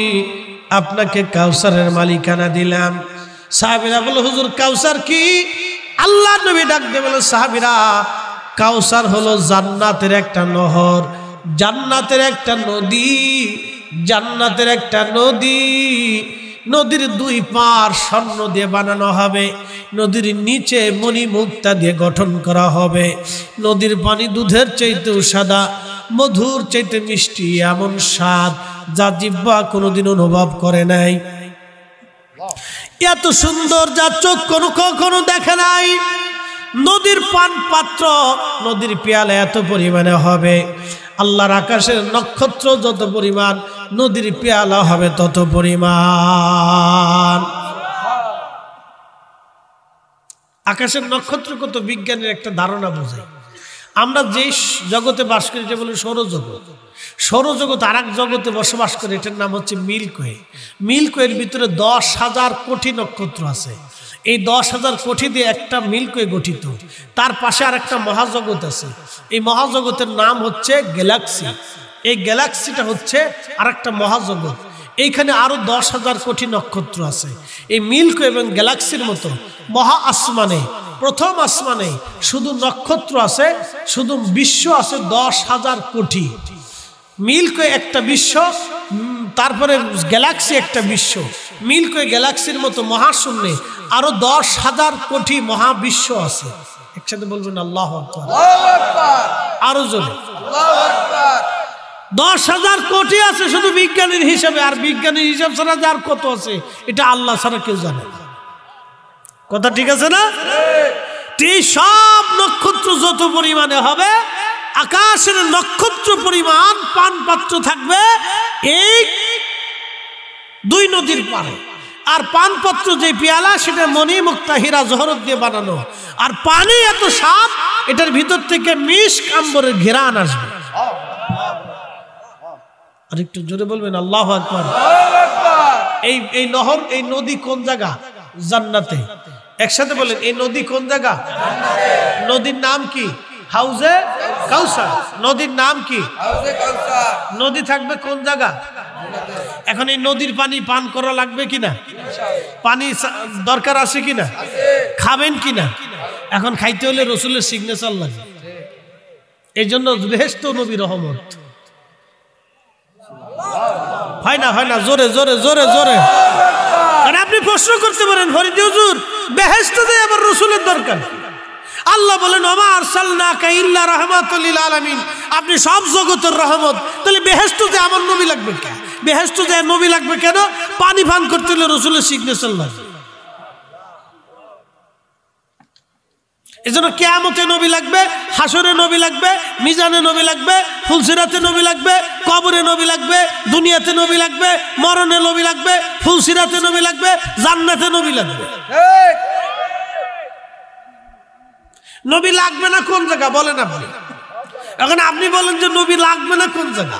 A: আপনাকে কাউসারের মালিকানা দিলাম। সাহাবীরা বলে, হুজুর কাউসার কি? আল্লাহ নবী ডাক দিয়ে বলে, সাহাবীরা, কাউসার হলো জান্নাতের একটা নহর, জান্নাতের একটা নদী, জান্নাতের একটা নদী। নদীর দুই পার স্বর্ণ দিয়ে বানানো হবে, নদীর নিচে মণিমুক্তা দিয়ে গঠন করা হবে। নদীর পানি দুধের চাইতেও সাদা, মধুর চাইতে মিষ্টি, এমন স্বাদ যা জিহ্বা কোনোদিন অনুভব করে নাই। এত সুন্দর যা চোখ কখনো দেখে নাই। নদীর পান পাত্র, নদীর পেয়ালা এত পরিমাণে হবে, আল্লাহর আকাশের নক্ষত্র যত পরিমাণ, নদীর পেয়ালা হবে তত পরিমাণ। আকাশের নক্ষত্র কত, বিজ্ঞানের একটা ধারণা বোঝায়। আমরা যে জগতে বাস করি এটা বলে সৌরজগৎ। সৌরজগৎ আর এক জগতে বসবাস করে, এটার নাম হচ্ছে মিল্কওয়ে। মিল্কওয়ের ভিতরে 10,000 কোটি নক্ষত্র আছে। এই 10,000 কোটি দিয়ে একটা মিল্কওয়ে গঠিত। তার পাশে আর একটা মহাজগৎ আছে, এই মহাজগতের নাম হচ্ছে গ্যালাক্সি। এই গ্যালাক্সিটা হচ্ছে আর একটা মহাজগৎ। এইখানে আরো 10,000 কোটি নক্ষত্র আছে। এই মিল্কওয়ে এবং গ্যালাক্সির মতো মহা আসমানে, প্রথম আসমানে শুধু নক্ষত্র আছে, শুধু বিশ্ব আছে 10,000 কোটি। মিল্কওয়ে একটা বিশ্ব, তারপরে গ্যালাক্সি একটা বিশ্ব, মিল্কি ওয়ে গ্যালাক্সির মতো মহাশূন্যে আরো 10,000 কোটি মহাবিশ্ব আছে। একসাথে বলবেন আল্লাহু আকবার। আরো জোরে 10,000 কোটি আছে শুধু বিজ্ঞানীর হিসাবে, আর বিজ্ঞানীর হিসাব ছাড়া যার কত আছে এটা আল্লাহ ছাড়া কেউ জানে না। কথা ঠিক আছে না? এই সব নক্ষত্র যত পরিমাণে হবে, আকাশের নক্ষত্র পরিমাণ পানপাত্র থাকবে এই 2 নদীর পারে। আর পানপত্র যে পেয়ালা সেটা মণি মুক্তা হীরা জহরত দিয়ে বানানো, আর পানি এত স্বাদ এটার ভিতর থেকে মিশক আম্বরের ঘেরান আসবে। আর একটু জোরে বলবেন আল্লাহু আকবার। এই নহর, এই নদী কোন জায়গা? জান্নাতে। একসাথে বলেন, এই নদী কোন জায়গা? নদীর নাম কি? হাউজে কাউসার। নদীর নাম কি? নদী থাকবে কোন জায়গা? এখন এই নদীর পানি পান করা লাগবে কিনা? পানি দরকার আছে কিনা? খাবেন কিনা? এখন খাইতে হলে রসুলের সিগনেচার লাগে। এই জন্য বেহেশত নবী রহমত হয় না, হয় না, জোরে জোরে জোরে জোরে। কারণ আপনি প্রশ্ন করতে পারেন, ফরিদ হুজুর বেহেশতে আবার রসুলের দরকার? আল্লাহ বলেন ওমা আরসালনাকা ইল্লা রাহমাতাল লিল আলামিন, আপনি সব জগতের রহমত। তাহলে বেহেশতে আমার নবী লাগবে কেন? বেহেশতে নবী লাগবে কেন? পানি পান করতে হলে রসুলের সিগনেচার লাগে। এজন্য কিয়ামতে নবী লাগবে, হাসরে নবী লাগবে, মিজানে নবী লাগবে, ফুলসিরাতে নবী লাগবে, কবরে নবী লাগবে, দুনিয়াতে নবী লাগবে, মরণে নবী লাগবে, ফুলসিরাতে নবী লাগবে, জান্নাতে নবী লাগবে। নবী লাগবে না কোন জায়গা বলেন আপনি? এখন আপনি বলেন যে নবী লাগবে না কোন জায়গা,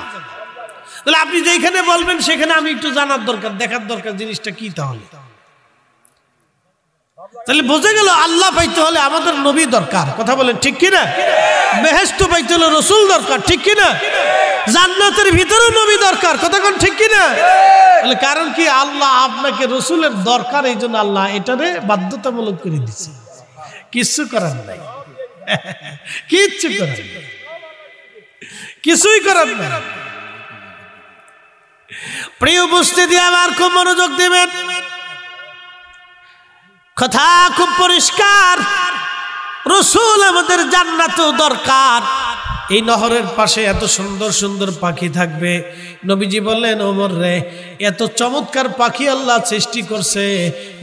A: তাহলে আপনি যেখানে বলবেন সেখানে আমি একটু জানার দরকার, দেখার দরকার জিনিসটা কি। তাহলে বোঝা গেল আল্লাহ পাইতে হলে আমাদের নবী দরকার। কথা বলেন ঠিক কিনা? বেহেশত পাইতে হলে রসুল দরকার, ঠিক কিনা? জান্নাতের ভিতরেও নবী দরকার, কথা কোন ঠিক কিনা? তাহলে কারণ কি? আল্লাহ আপনাকে রসুলের দরকার, এই জন্য আল্লাহ এটারে বাধ্যতামূলক করে দিচ্ছে। কিছু করার নাই, কিচ্ছু করার নাই, কিছুই করার নাই। প্রিয় উপস্থিতি, আমার খুব মনোযোগ দিবেন, কথা খুব পরিষ্কার। রসুল আমাদের জান্নাতেও দরকার। এই নহরের পাশে এত সুন্দর সুন্দর পাখি থাকবে। নবীজি বললেন, ওমর রে, এত চমৎকার পাখি আল্লাহ সৃষ্টি করছে,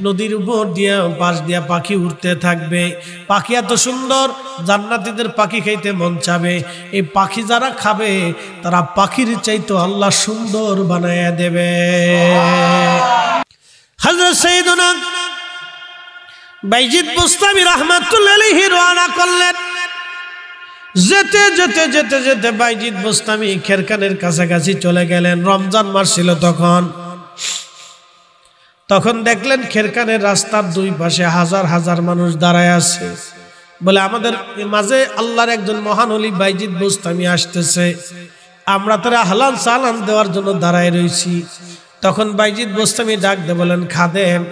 A: নদীর উপর দিয়া পাশ দিয়া পাখি উঠতে থাকবে। পাখি এত সুন্দর, জান্নাতীদের পাখি খাইতে মন চাবে। এই পাখি যারা খাবে তারা পাখির চাইতে আল্লাহ সুন্দর বানায়া দেবে। হযরত সাইয়েদুনা বাইজিদ বুস্তামি রাহমাতুল্লাহি আলাইহি রওনা করলেন। যেতে যেতে যেতে যেতে বাইজিদ বুস্তামি খেরকানের কাছাকাছি চলে গেলেন। রমজান মাস ছিল তখন দেখলেন খেরকানের রাস্তার 2 পাশে হাজার হাজার মানুষ দাঁড়ায় আছে। বলে আমাদের মাঝে আল্লাহর একজন মহান ওলি বাইজিদ বুস্তামি আসতেছে, আমরা তারা হালাল সালাম দেওয়ার জন্য দাঁড়ায় রয়েছি। তখন বাইজিদ বুস্তামি ডাক দিয়ে বলেন, খাদেম,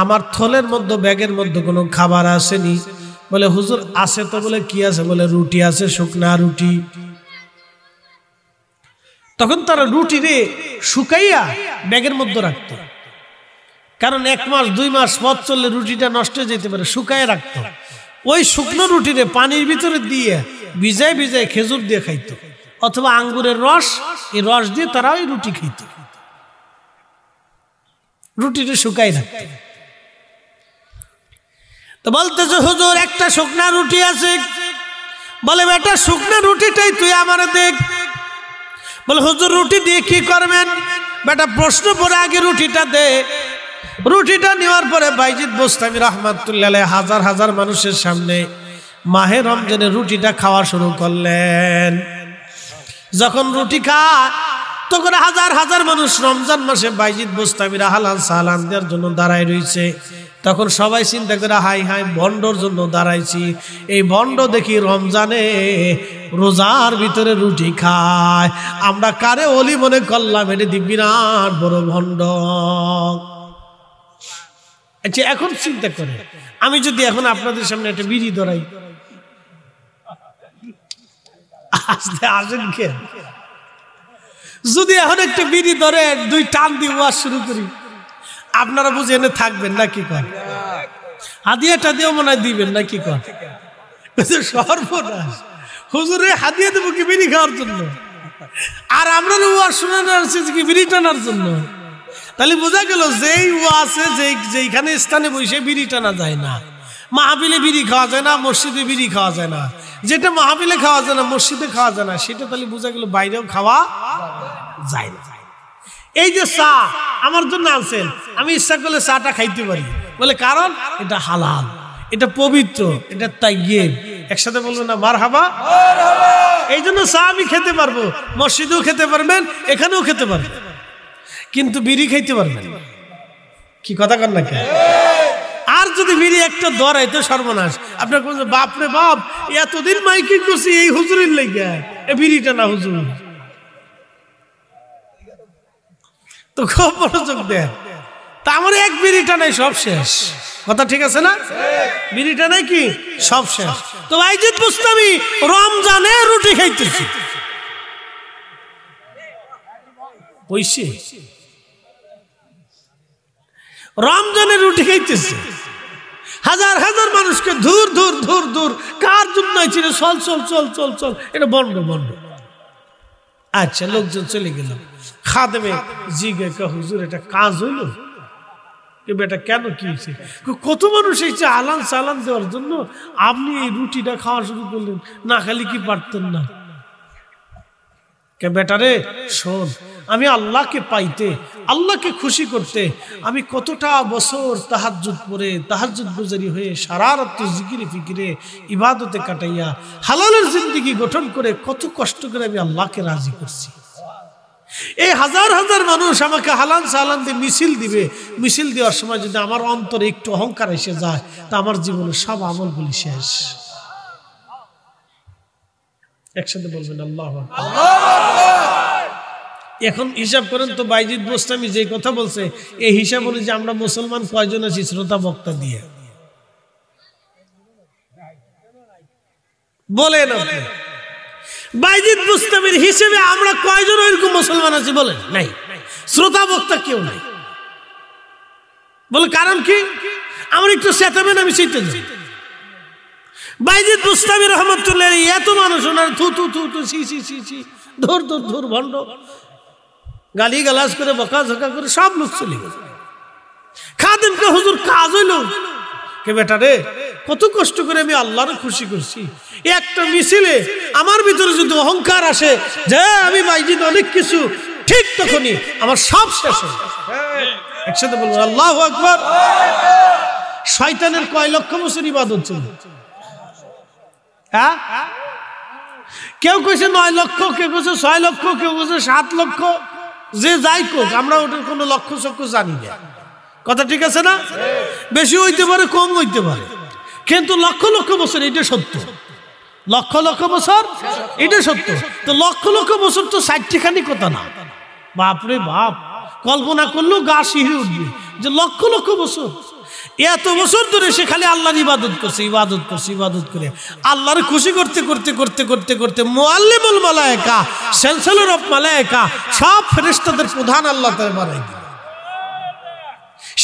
A: আমার থলের মধ্যে, ব্যাগের মধ্যে কোনো খাবার আসেনি? বলে হুজুর আছে তো। বলে কি আছে? বলে রুটি আছে, শুকনা রুটি। তখন তারা রুটি রে শুকাইয়া ব্যাগের মধ্যে রাখতো, কারণ 1 মাস 2 মাস পথ চললে রুটিটা নষ্ট হয়ে যেতে পারে, শুকায় রাখতো। ওই শুকনো রুটি রে পানির ভিতরে দিয়ে ভিজায় ভিজায় খেজুর দিয়ে খাইতো, অথবা আঙ্গুরের রস, এই রস দিয়ে তারা ওই রুটি খাইতো। রুটিটা শুকাই রাখতো। তো বলতেছে হুজুর একটা শুকনা রুটি আছে। বলে বেটা শুকনা রুটিটাই তুই আমার দেখ। বলে হুজুর রুটি দিয়ে কি করবেন? বেটা প্রশ্ন পরে আগে রুটিটা দে। রুটিটা নেওয়ার পরে বাইজিদ বুস্তামি রাহমাতুল্লাহি আলাইহি হাজার হাজার মানুষের সামনে মাহে রমজানে রুটিটা খাওয়া শুরু করলেন। যখন রুটি খায় তখন হাজার হাজার মানুষ রমজান মাসে বাইজিদ বুস্তামির হালাল সালাম দেওয়ার জন্য দাঁড়ায় রয়েছে। তখন সবাই চিন্তা করে, হাই হাই ভণ্ডর জন্য দাঁড়াইছি, এই ভণ্ড দেখি রমজানে রোজার ভিতরে রুটি খায়, আমরা কারে ওলি মনে করলাম, এটা দি বিরাট বড় ভণ্ড। আচ্ছা এখন চিন্তা করে, আমি যদি এখন আপনাদের সামনে একটা বিড়ি ধরাই, আসতে আসেন কে? যদি এখন একটা বিড়ি ধরে দুই টান দিয়ে ওয়াজ শুরু করি, আপনারা বুঝে এনে থাকবেন না কি কর? হাদিয়াটা দিয়েও মনে হয় দিবেন না কি কর? সর্বনাশ, হুজুরে হাদিয়া দেবো কি বিড়ি খাওয়ার জন্য, আর আমরা ওয়াজ শোনানো আসছি কি বিড়ি টানার জন্য? তাহলে বোঝা গেল যেই ওয়াজে যেইখানে স্থানে বসে বিড়ি টানা যায় না, মাহফিলে বিড়ি খাওয়া যায় না, মসজিদে বিড়ি খাওয়া যায় না, যেটা মাহফিলে খাওয়া যায় না মসজিদে খাওয়া যায় না, সেটা তাহলে বোঝা গেল বাইরেও খাওয়া যায় না। এই যে চা আমার জন্য আনছেন, আমি ইচ্ছা করলে চাটা খাইতে পারি, বলে কারণ এটা হালাল, এটা পবিত্র, এটা তাইয়্যিব। একসাথে বলবেন না মারহাবা? এই জন্য চা আমি খেতে পারবো, মসজিদেও খেতে পারবেন, এখানেও খেতে পারবেন, কিন্তু বিড়ি খাইতে পারবেন। কি কথা কন না কেন? আর যদি বিড়ি একটা ধরাই তো সর্বনাশ। আপনার বাপরে বাপ, এতদিন মাইকিং করছি এই হুজুরের লেগে, এ বিড়িটা না হুজুর, তো খুব মনোযোগ দেন। তা আমার এক বিড়িটা নাই, সব শেষ। কথা ঠিক আছে না? বিড়িটা নাই কি সব শেষ। তো বাইজিদ বুস্তামি রমজানে রুটি খাইতেছি, পয়সে রমজানে রুটি খাইতেছে, হাজার হাজার মানুষকে ধুর ধুর ধুর ধুর, কার জন্য ছিল? চল চল চল চল চল, এটা বন্ধ বন্ধ। আচ্ছা, লোকজন চলে গেল, খাদেমে জিগে হুজুর এটা কাজ হইল? বেটা কেন কি হয়েছে? কত মানুষ এসেছে আলান সালান দেওয়ার জন্য, আপনি এই রুটিটা খাওয়া শুরু করলেন, না খালি কি পারতেন না? কে বেটারে শোন, আমি আল্লাহকে পাইতে, আল্লাহকে খুশি করতে আমি কতটা বছর তাহাজ্জুদ পড়ে, তাহাজ্জুদ গুজারি হয়ে, সারা রাত জিকিরে ফিকিরে ইবাদতে কাটাইয়া হালালের জিন্দেগি গঠন করে কত কষ্ট করে আমি আল্লাহকে রাজি করছি। এই হাজার হাজার মানুষ আমাকে হালান সালান দিয়ে মিছিল দিবে, মিছিল দেওয়ার সময় যদি আমার অন্তরে একটু অহংকার এসে যায়, তা আমার জীবনের সব আমলগুলি শেষ। একসাথে বলবেন আল্লাহু আকবার। এখন হিসাব করেন তো, বাইজিদ বোস্তামি যে কথা বলছে, এই হিসাব অনুযায়ী আমরা মুসলমান কয়জন আছি শ্রোতা বক্তা দিয়ে? বলেন আপনি। বাইজিদ বোস্তামির হিসেবে আমরা কয়জন ওইরকম মুসলমান আছি বলেন? নাই। শ্রোতা বক্তা কেউ নাই। বলে কারণ কি? আমার একটু চেতাবেন, আমি সেটা যাই। বাইজিদ বুস্তামি রহমতুল্লাহ এত মানুষ, ওনার থু থু থু থু সি সি সি সি ধর ধর ধর ভণ্ড, গালি গালাজ করে বকা ঝকা করে সব লোক চলে গেল। খাদেমকে হুজুর কাজ হইল কে বেটা রে, কত কষ্ট করে আমি আল্লাহরে খুশি করছি, একটা মিছিলে আমার ভিতরে যদি অহংকার আসে যে আমি বাইজিদ অনেক কিছু, ঠিক তখনই আমার সব শেষ হয়। একসাথে বলবো আল্লাহু আকবার। শয়তানের কয় লক্ষ বছর ইবাদত ছিল? কেউ কইছে 9 লক্ষ, কেউ কইছে 6 লক্ষ, কেউ কইছে 7 লক্ষ, যে যাই কোক, আমরা ওটার কোনো লক্ষ চক্ষ জানি না। কথা ঠিক আছে না? বেশি হইতে পারে, কম হইতে পারে, কিন্তু লক্ষ লক্ষ বছর এটা সত্য। লক্ষ লক্ষ বছর এটা সত্য। তো লক্ষ লক্ষ বছর তো 60 খানি কথা না, বাপরে বাপ, কল্পনা করলেও গা শিহরে উঠবে যে লক্ষ লক্ষ বছর, এত বছর ধরে সে খালি আল্লাহর ইবাদত করছে, ইবাদত করছে, ইবাদত করে আল্লাহর খুশি করতে করতে করতে করতে করতে মুআল্লিমুল মালায়েকা, চ্যান্সেলর অফ মালায়েকা, সব ফেরেশতাদের প্রধান আল্লাহ তাআলা বানাই দিলেন।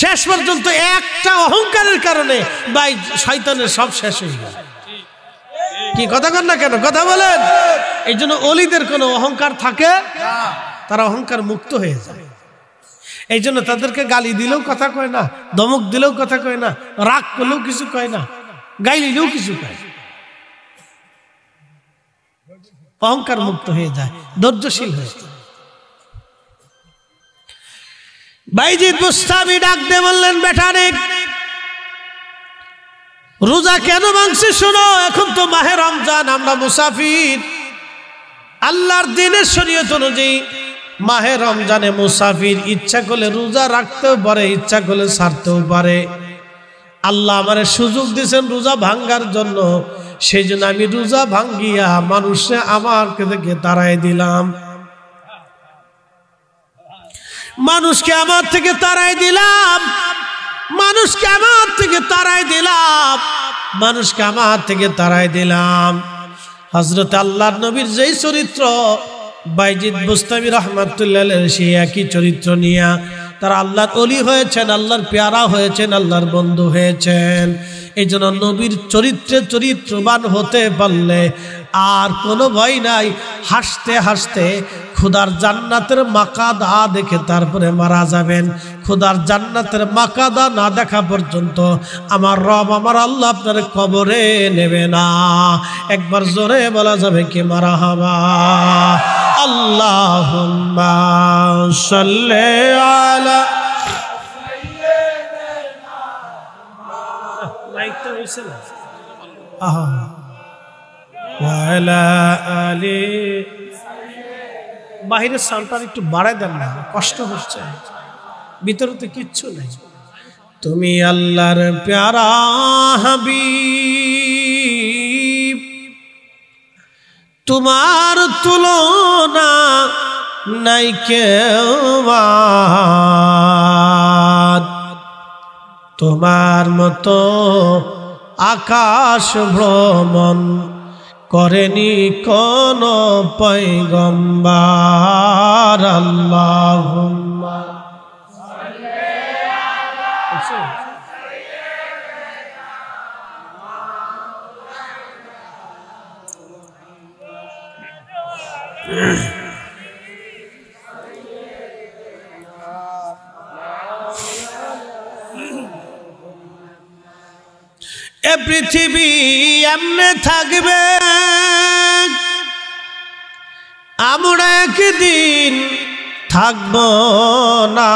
A: শেষ পর্যন্ত একটা অহংকারের কারণে ভাই শয়তানের সব শেষ হয়ে গেল। কি কথা কন না কেন? কথা বলেন। এই জন্য ওলিদের কোনো অহংকার থাকে না, তারা অহংকার মুক্ত হয়ে যায়। এই জন্য তাদেরকে গালি দিলেও কথা কয় না, ধমক দিলেও কথা কয় না, রাগ করলেও কিছু কয় না, গাইলেও কিছু কয়, অহংকার মুক্ত হয়ে যায়, ধৈর্যশীল হয়ে যায়। বাইজিদ বুস্তামি ডাক দিয়ে বললেন, বেটা রে, রোজা কেন ভাঙছে শোনো। এখন তো মাহে রমজান, আমরা মুসাফির। আল্লাহর দিনের শরীয়ত অনুযায়ী মাহে রমজানে মুসাফির ইচ্ছা করলে রোজা রাখতেও পারে, ইচ্ছা করলে ছাড়তেও পারে। আল্লাহ আমারে সুযোগ দিয়েছেন রোজা ভাঙ্গার জন্য, সেই জন্য আমি রোজা ভাঙ্গিয়া মানুষে আমার থেকে তাড়াই দিলাম, মানুষকে আমার থেকে তাড়াই দিলাম, মানুষকে আমার থেকে তাড়াই দিলাম, মানুষকে আমার থেকে তাড়াই দিলাম। হযরত আল্লাহর নবীর যেই চরিত্র, বাইজিদ বুস্তামি রাহমাতুল্লাহ আলাইহি সেই একই চরিত্র নিয়ে তারা আল্লাহর ওলি হয়েছেন, আল্লাহর পেয়ারা হয়েছেন, আল্লাহর বন্ধু হয়েছেন। এই জন্য নবীর চরিত্রে চরিত্রবান হতে পারলে আর কোনো ভয় নাই। হাসতে হাসতে খুদার জান্নাতের মাকাদা দেখে তারপরে মারা যাবেন। খুদার জান্নাতের মাকাদা না দেখা পর্যন্ত আমার রব আমার আল্লাহ আপনার কবরে নেবে না। একবার জোরে বলা যাবে কি মারহাবা। আল্লাহুম্মা সাল্লি আলা মাইকটা হইছে না আহা ওয়া আলা আলি। বাহিরের সাউন্ডটা একটু বাড়ায় দেন না, কষ্ট হচ্ছে, ভিতরে তো কিচ্ছু নেই। তুমি আল্লাহর প্যারা হাবিব, তোমার তুলনা নাই কেউ, তোমার মতো আকাশ ভ্রমণ করেনি কোন পয়গম্বর। আল্লাহুম্মা এ পৃথিবী এমনে থাকবে, আমরা একদিন থাকব না।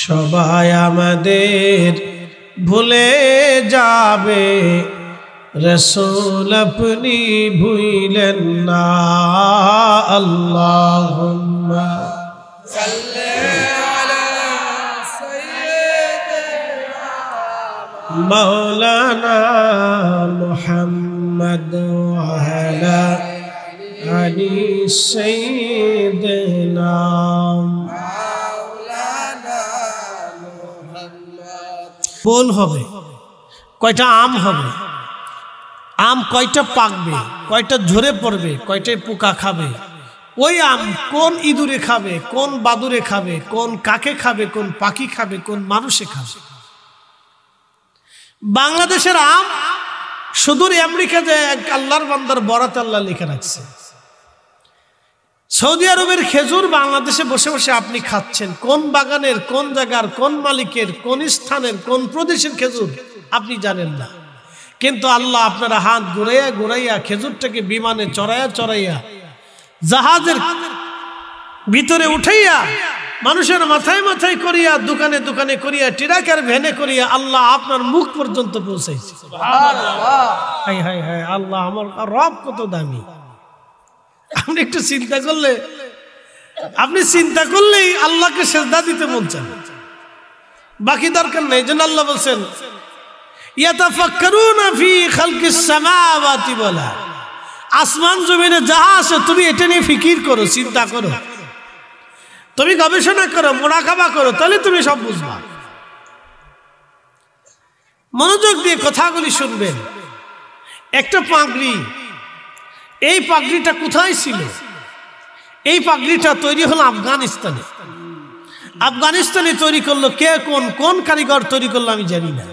A: সবাই আমাদের ভুলে যাবে, রাসূল আপনি ভুলেন না। আল্লাহুম্মা সাল্লি মাওলানা মুহাম্মদ ওয়া আলা আলি সাইয়্যিদিনা মাওলানা মুহাম্মদ। বল হবে কয়টা আম হবে, আম কয়টা পাকবে, কয়টা ঝরে পড়বে, কয়টায় পোকা খাবে, ওই আম কোন ইঁদুরে খাবে, কোন বাদুরে খাবে, কোন কাকে খাবে, কোন পাখি খাবে, কোন মানুষে খাবে। বাংলাদেশের আম সুদূর আমেরিকা যে আল্লাহর বান্দার বরাত আল্লাহ লিখে রাখছে। সৌদি আরবের খেজুর বাংলাদেশে বসে বসে আপনি খাচ্ছেন, কোন বাগানের, কোন জায়গার, কোন মালিকের, কোন স্থানের, কোন প্রদেশের খেজুর আপনি জানেন না। কিন্তু আল্লাহ আপনারা হাত ঘুরাইয়া ঘুরাইয়া খেজুরটাকে বিমানে চড়াইয়া চড়াইয়া জাহাজের ভিতরে উঠাইয়া মানুষের মাথায় মাথায় করিয়া দোকানে দোকানে করিয়া ট্রাকের ভ্যানে করিয়া আল্লাহ আপনার মুখ পর্যন্ত পৌঁছাইছে। হাই হাই হাই, আল্লাহ আমার রব কত দামি। আপনি একটু চিন্তা করলে, আপনি চিন্তা করলেই আল্লাহকে সেজদা দিতে মন চায়, বাকি দরকার নেই। যেন আল্লাহ বলছেন ইয়াতাফাক্কারুনা ফি খালকিস সামাওয়াতি ওয়াল আরদ, আসমান জমিনে যাহা আছে তুমি এটা নিয়ে ফিকির করো, চিন্তা করো, তুমি গবেষণা করো, মুরাকাবা করো, তাহলে তুমি সব বুঝবা। মনোযোগ দিয়ে কথাগুলি শুনবেন। একটা পাগড়ি, এই পাগড়িটা কোথায় ছিল? এই পাগড়িটা তৈরি হলো আফগানিস্তানে। আফগানিস্তানে তৈরি করলো কে? কোন কারিগর তৈরি করলো আমি জানি না।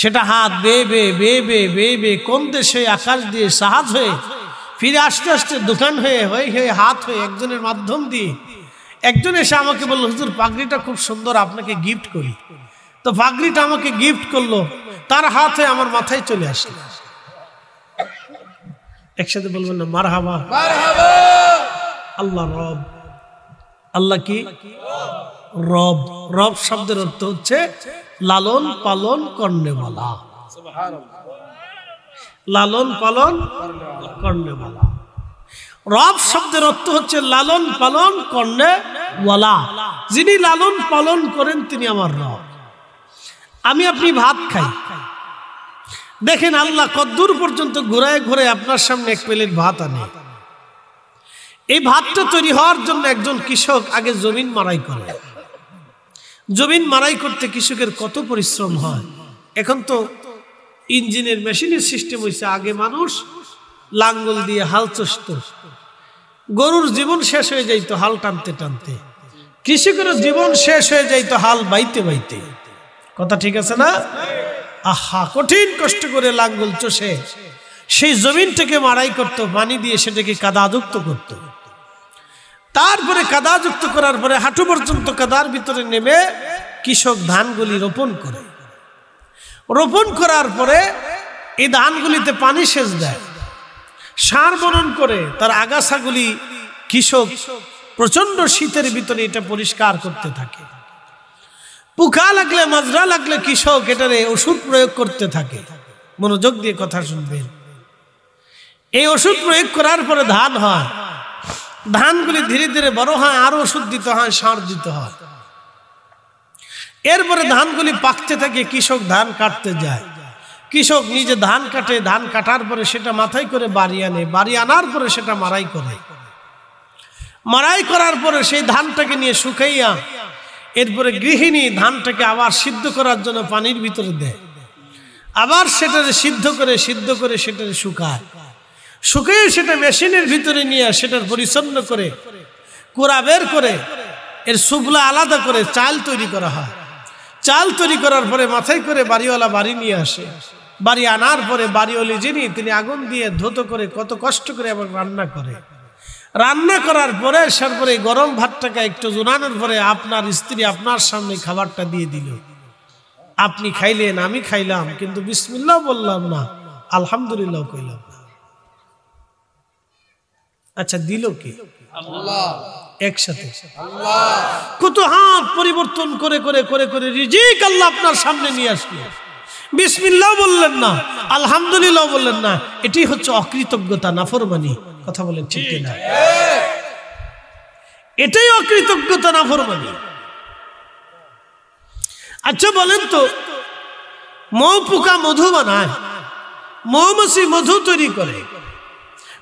A: সেটা হাত বেয়ে বেয়ে বেয়ে বেয়ে বেয়ে বেয়ে কোন দেশে আকাশ দিয়ে জাহাজ হয়ে ফিরে আসতে আসতে দোকান হয়ে হয়ে হয়ে হাত হয়ে একজনের মাধ্যম দিয়ে একজন এসে আমাকে বললো, হুজুর পাগড়িটা খুব সুন্দর, আপনাকে গিফট করি। তো পাগড়িটা আমাকে গিফট করলো, তার হাত হয়ে আমার মাথায় চলে আসে। একসাথে বলবেন না মারহাবা। আল্লাহ রব। আল্লাহ কি? রব। রব শব্দের অর্থ হচ্ছে লালন পালন কর্নেওয়ালা। লালন পালন কর্নেওয়ালা। রব শব্দের অর্থ হচ্ছে লালন পালন কর্নেওয়ালা। যিনি লালন পালন করেন তিনি আমার রব। আমি আপনি ভাত খাই, দেখেন আল্লাহ কদ্দূর পর্যন্ত ঘুরায় ঘুরে আপনার সামনে এক প্লেট ভাত আনে। এই ভাতটা তৈরি হওয়ার জন্য একজন কৃষক আগে জমিন মারাই করে। জমিন মারাই করতে কৃষকের কত পরিশ্রম হয়। এখন তো ইঞ্জিনের মেশিনের সিস্টেম হয়েছে। আগে মানুষ লাঙ্গল দিয়ে হাল চষত, গরুর জীবন শেষ হয়ে যাইতো হাল টানতে টানতে, কৃষকের জীবন শেষ হয়ে যাইতো হাল বাইতে বাইতে। কথা ঠিক আছে না? আহা, কঠিন কষ্ট করে লাঙ্গল চষে সেই জমিনটাকে মাড়াই করত, পানি দিয়ে সেটাকে কাদাযুক্ত করত। তারপরে কাদাযুক্ত করার পরে হাঁটু পর্যন্ত কাদার ভিতরে নেমে কৃষক ধানগুলি রোপণ করে। রোপণ করার পরে এই ধানগুলিতে পানি সেচ দেয়, সার বরণ করে তার আগাছাগুলি কৃষক প্রচন্ড শীতের ভিতরে এটা পরিষ্কার করতে থাকে। পোকা লাগলে, মাজরা লাগলে কৃষক এটারে ওষুধ প্রয়োগ করতে থাকে। মনোযোগ দিয়ে কথা শুনবেন। এই ওষুধ প্রয়োগ করার পরে ধান হয়, ধানগুলি ধীরে ধীরে বড় হয়, আরো ওষুধ দিতে হয়, সার দিতে হয়। এরপরে ধানগুলি পাকতে থাকে, কৃষক ধান কাটতে যায়। কৃষক নিজে ধান কাটে, ধান কাটার পরে সেটা মাথায় করে বাড়ি আনে, বাড়ি আনার পরে সেটা মাড়াই করে। মাড়াই করার পরে সেই ধানটাকে নিয়ে শুকাইয়া এরপরে গৃহিণী ধানটাকে আবার সিদ্ধ করার জন্য পানির ভিতরে দেয়, আবার সেটাকে সিদ্ধ করে সেটাকে শুকায়, শুকিয়ে সেটা মেশিনের ভিতরে নিয়ে সেটার পরিচ্ছন্ন করে কুড়া বের করে এর সুবলা আলাদা করে চাল তৈরি করা হয়। চাল তৈরি করার পরে মাথায় করে বাড়িওয়ালা বাড়ি নিয়ে আসে। বাড়ি আনার পরে বাড়িওয়ালি যিনি, তিনি আগুন দিয়ে ধুতো করে কত কষ্ট করে আবার রান্না করে। রান্না করার পরে তারপরে গরম ভাতটাকে একটু জোনানোর পরে আপনার স্ত্রী আপনার সামনে খাবারটা দিয়ে দিল। আপনি খাইলেন, আমি খাইলাম, কিন্তু বিসমিল্লাহ বললাম না, আলহামদুলিল্লাহ কইলাম না। আচ্ছা, দিল কে? আল্লাহ। একসাথে কত হাত পরিবর্তন করে করে করে করে রিজিক আল্লাহ আপনার সামনে নিয়ে আসলো। বিসমিল্লাহ বললেন না, আলহামদুলিল্লাহ বললেন না, এটি হচ্ছে অকৃতজ্ঞতা, নাফরমানি। কথা বলেন ঠিক কিনা? এটাই অকৃতজ্ঞতা, নাফরমানি। আচ্ছা বলেন তো, মৌ পোকা মধু বানায়, মৌমাছি মধু তৈরি করে।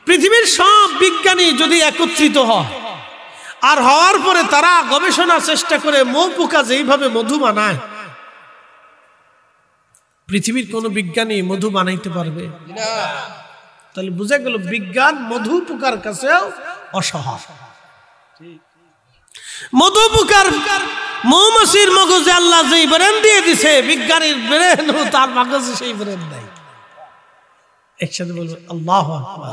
A: পৃথিবীর সব বিজ্ঞানী যদি একত্রিত হয় আর হওয়ার পরে তারা গবেষণা চেষ্টা করে মৌ পোকা যেইভাবে মধু বানায়, পৃথিবীর কোন বিজ্ঞানী মধু বানাইতে পারবে না। তাহলে বুঝা গেল বিজ্ঞান মধু পোকার কাছেও অসহায়। মধু পোকার মৌমাছির মগজে আল্লাহ যেই ব্রেন দিয়ে দিছে, বিজ্ঞানীর ব্রেন তার মগজে সেই ব্রেন নাই। একসাথে বলবো আল্লাহু আকবার।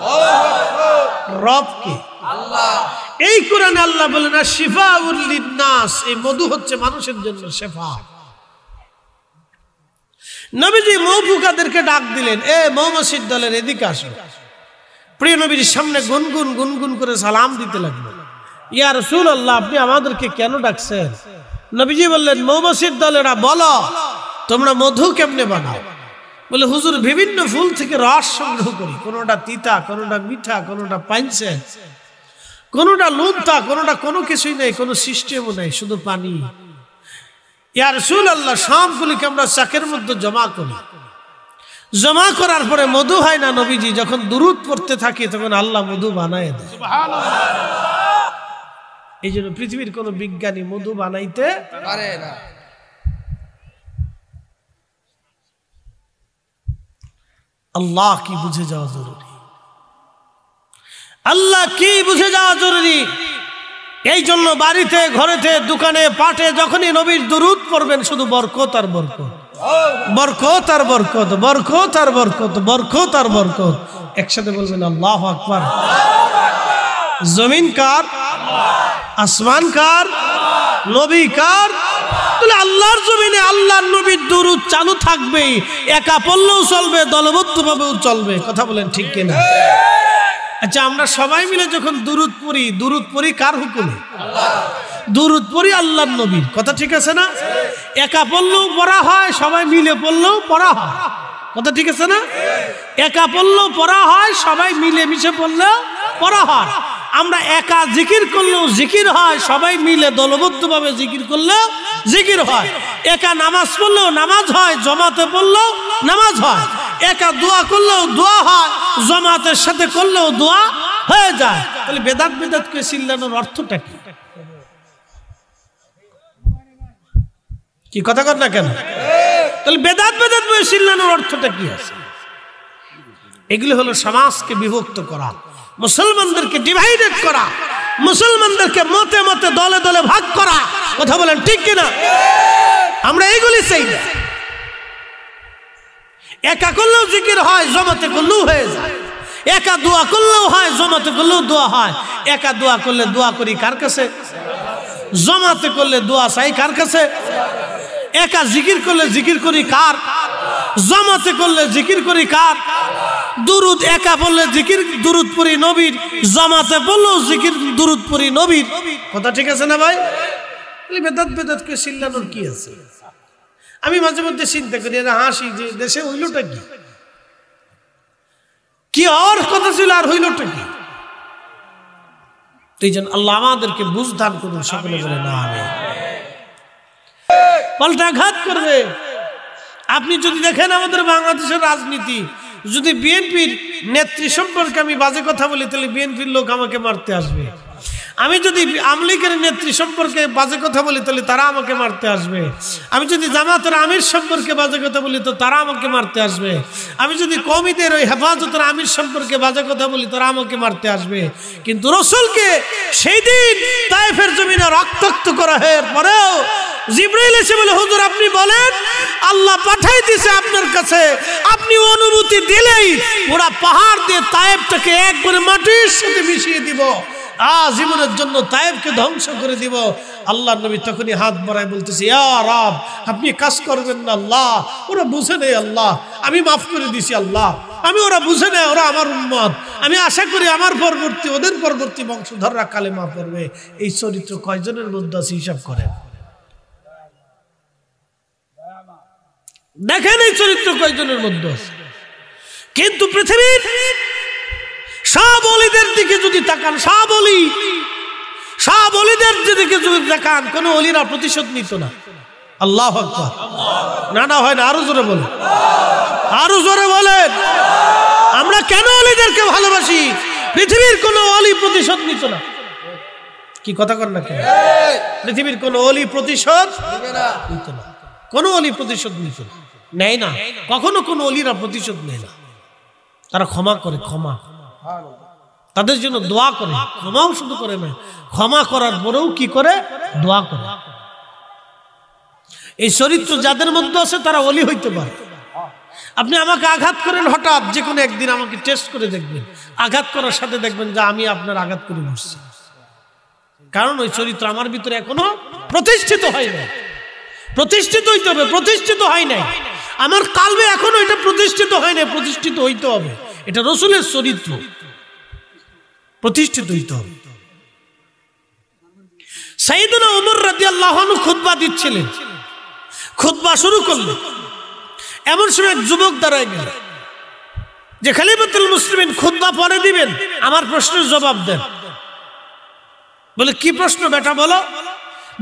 A: রব কে? আল্লাহ। এই কোরআনে আল্লাহ বলেন শিফাউল লিন্নাস, এই মধু হচ্ছে মানুষের জন্য শেফা। নবীজি মৌ পোকাদেরকে ডাক দিলেন, এ মৌমাছির দলের এদিকে আসো। প্রিয় নবীর সামনে গুনগুন গুনগুন করে সালাম দিতে লাগলো। ইয়া রাসূলুল্লাহ, আপনি আমাদেরকে কেন ডাকছেন? নবীজি বললেন, মৌমাছির দলেরা বলো তোমরা মধু কেমনে বানাও? বলে, হুজুর বিভিন্ন ফুল থেকে রস সংগ্রহ করি, কোনোটা তিতা, কোনোটা মিঠা, কোনোটা পাইনছে, কোনোটা লুনতা, কোনোটা কোনো কিছুই নেই, কোনো সিস্টেমও নেই, শুধু পানি। ইয়া রাসূলুল্লাহ, সবগুলিকে আমরা চাকের মধ্যে জমা করি। জমা করার পরে মধু হয় না নবীজি, যখন দুরূদ পড়তে থাকি তখন আল্লাহ মধু বানায় দেয়। এই জন্য পৃথিবীর কোন বিজ্ঞানী মধু বানাইতে পারে না। আল্লাহ কি বুঝে যাওয়া জরুরি, আল্লাহ কি বুঝে যাওয়া জরুরি। এই জন্য বাড়িতে, ঘরেতে, দোকানে, পাটে যখনই নবীর দুরূদ পড়বেন শুধু বরকত আর বরকত, বরকত আর বরকত, বরকত আর বরকত, বরকত আর বরকত। একসাথে বলবেন আল্লাহু আকবার। জমিন কার? আসমান কার? নবী কার? তাহলে আল্লাহর জমিনে আল্লাহর নবীর দুরূদ চালু থাকবেই। একা পড়লেও চলবে, দলবদ্ধভাবেও চলবে। কথা বলেন ঠিক কিনা? আচ্ছা, আমরা সবাই মিলে যখন দুরূদ পড়ি, দুরূদ পড়ি কার হুকুমে? দুরূদ পড়ি আল্লাহর নবীর। কথা ঠিক আছে না? একা পড়লেও পড়া হয়, সবাই মিলে পড়লেও পড়া হয়। কথা ঠিক আছে না? একা পড়লেও পড়া হয়, সবাই মিলে মিশে পড়লেও পড়া হয়। আমরা একা জিকির করলেও জিকির হয়, সবাই মিলে দলবদ্ধভাবে জিকির করলেও জিকির হয়। একা নামাজ পড়লেও নামাজ হয়, জমাতে পড়লেও নামাজ হয়। একা দোয়া করলেও দোয়া হয়, জমাতের সাথে করলেও দোয়া হয়ে যায়। তাহলে বেদাত বেদাত করে চিল্লানোর অর্থটা কি? কি কথা কর না কেন? তাহলে বেদাত বেদাত করে চিল্লানোর অর্থটা কি আছে? এগুলো হলো সমাজকে বিভক্ত করা, মুসলমানদেরকে ডিভাইডেড করা, মুসলমানদেরকে মতে মতে দলে দলে ভাগ করা। কথা বলেন ঠিক কিনা? আমরা এইগুলি চাই না। একা করলেও জিকির হয়, জমাতে করলেও হয়ে যায়। একা দোয়া করলেও হয়, জমাতে করলেও দোয়া হয়। একা দোয়া করলে দোয়া করি কার কাছে? জমাতে করলে দোয়া চাই কার কাছে? একা জিকির করলে জিকির করি কার? জমাতে করলে জিকির করি কার? দুরুদ একা বললে জিকির দুরুদ পড়ি নবীর, জমাতে বললেও জিকির দুরুদ পড়ি নবীর। কথা ঠিক আছে না ভাই? বেদাত বেদাত কে চিল্লানোর কি আছে? আমি মাঝে মধ্যে চিন্তা করি, হাসি যে দেশে হইলটা কি, কি আর কথা ছিল আর হইলটা কি? এই জন্য আল্লাহ আমাদেরকে বুঝ দান করুন, সকলে বলে না আমি পাল্টাঘাত করবে। আপনি যদি দেখেন আমাদের বাংলাদেশের রাজনীতি, যদি বিএনপির নেত্রী সম্পর্কে আমি বাজে কথা বলি তাহলে বিএনপির লোক আমাকে মারতে আসবে। আমি যদি আওয়ামী লীগের নেত্রী সম্পর্কে বাজে কথা বলি তাহলে তারা আমাকে মারতে আসবে। আমি যদি জামাতের আমির সম্পর্কে বাজে কথা বলি তো তারা আমাকে মারতে আসবে। আমি যদি কওমিদের ওই হেফাজতের আমির সম্পর্কে বাজে কথা বলি তারা আমাকে মারতে আসবে। কিন্তু রাসূলকে সেই দিন তায়েফের জমিনে রক্তাক্ত করা হওয়ার পরেও জিবরাইল এসে বলে, হুজুর আপনি বলেন আল্লাহ পাঠাই দিয়েছে আপনার কাছে, আপনি অনুমতি দিলেই ওরা পাহাড় দিয়ে তায়েফটাকে একবারে মাটির সাথে মিশিয়ে দিব, জীবনের জন্য তায়েফকে ধ্বংস করে দিব। আল্লাহ নবী তখনই হাত বাড়ায় বলতেছে, ইয়া রব আপনি কাজ করবেন না আল্লাহ, ওরা বুঝে নেই আল্লাহ, আমি মাফ করে দিছি আল্লাহ, আমি ওরা বুঝে নেই, ওরা আমার উম্মত, আমি আশা করি আমার পরবর্তী ওদের পরবর্তী বংশধররা কালেমা পড়বে। এই চরিত্র কয়জনের মধ্যে আছে হিসাব করেন, দেখেন এই চরিত্র কয়জনের মধ্যে আছে। কিন্তু পৃথিবীর সব অলিদের দিকে যদি তাকান, সব অলিদের দিকে যদি তাকান, কোন অলিরা প্রতিশোধ নিত না। আল্লাহু আকবার। না হয় না, আরো জোরে বলেন, আরো জোরে বলেন। আমরা কেন অলিদেরকে ভালোবাসি? পৃথিবীর কোন অলি প্রতিশোধ নিত না। কি কথা কর না কেন? পৃথিবীর কোন অলি প্রতিশোধ নিত না, কোন অলি প্রতিশোধ নিত না, নেয় না, কখনো কোন অলিরা প্রতিশোধ নেয় না। তারা ক্ষমা করে, ক্ষমা তাদের জন্য দোয়া করে, ক্ষমাও শুধু করে না, ক্ষমা করার পরেও কি করে? দোয়া করে। এই চরিত্র যাদের মধ্যে আছে তারা ওলি হইতে পারে। আপনি আমাকে আঘাত করেন হঠাৎ, যে কোনো একদিন আমাকে টেস্ট করে দেখবেন, আঘাত করার সাথে দেখবেন যে আমি আপনার আঘাত করে বসছি, কারণ ওই চরিত্র আমার ভিতরে এখনো প্রতিষ্ঠিত হয় না। প্রতিষ্ঠিত হইতে হবে, প্রতিষ্ঠিত হয় নাই আমার কালবে এখনো, এটা প্রতিষ্ঠিত হয় না, প্রতিষ্ঠিত হইতে হবে। এটা রাসূলের চরিত্র, প্রতিষ্ঠিত হইতে হবে। সাইয়েদনা ওমর রাদিয়াল্লাহু আনহু খুতবা দিচ্ছিলেন, খুতবা শুরু করলেন, এমন সময় এক যুবক দাঁড়ায় গেল যে খলিফাতুল মুসলিমিন খুতবা পরে দিবেন, আমার প্রশ্নের জবাব দেন। বলে কি প্রশ্ন বেটা বলো?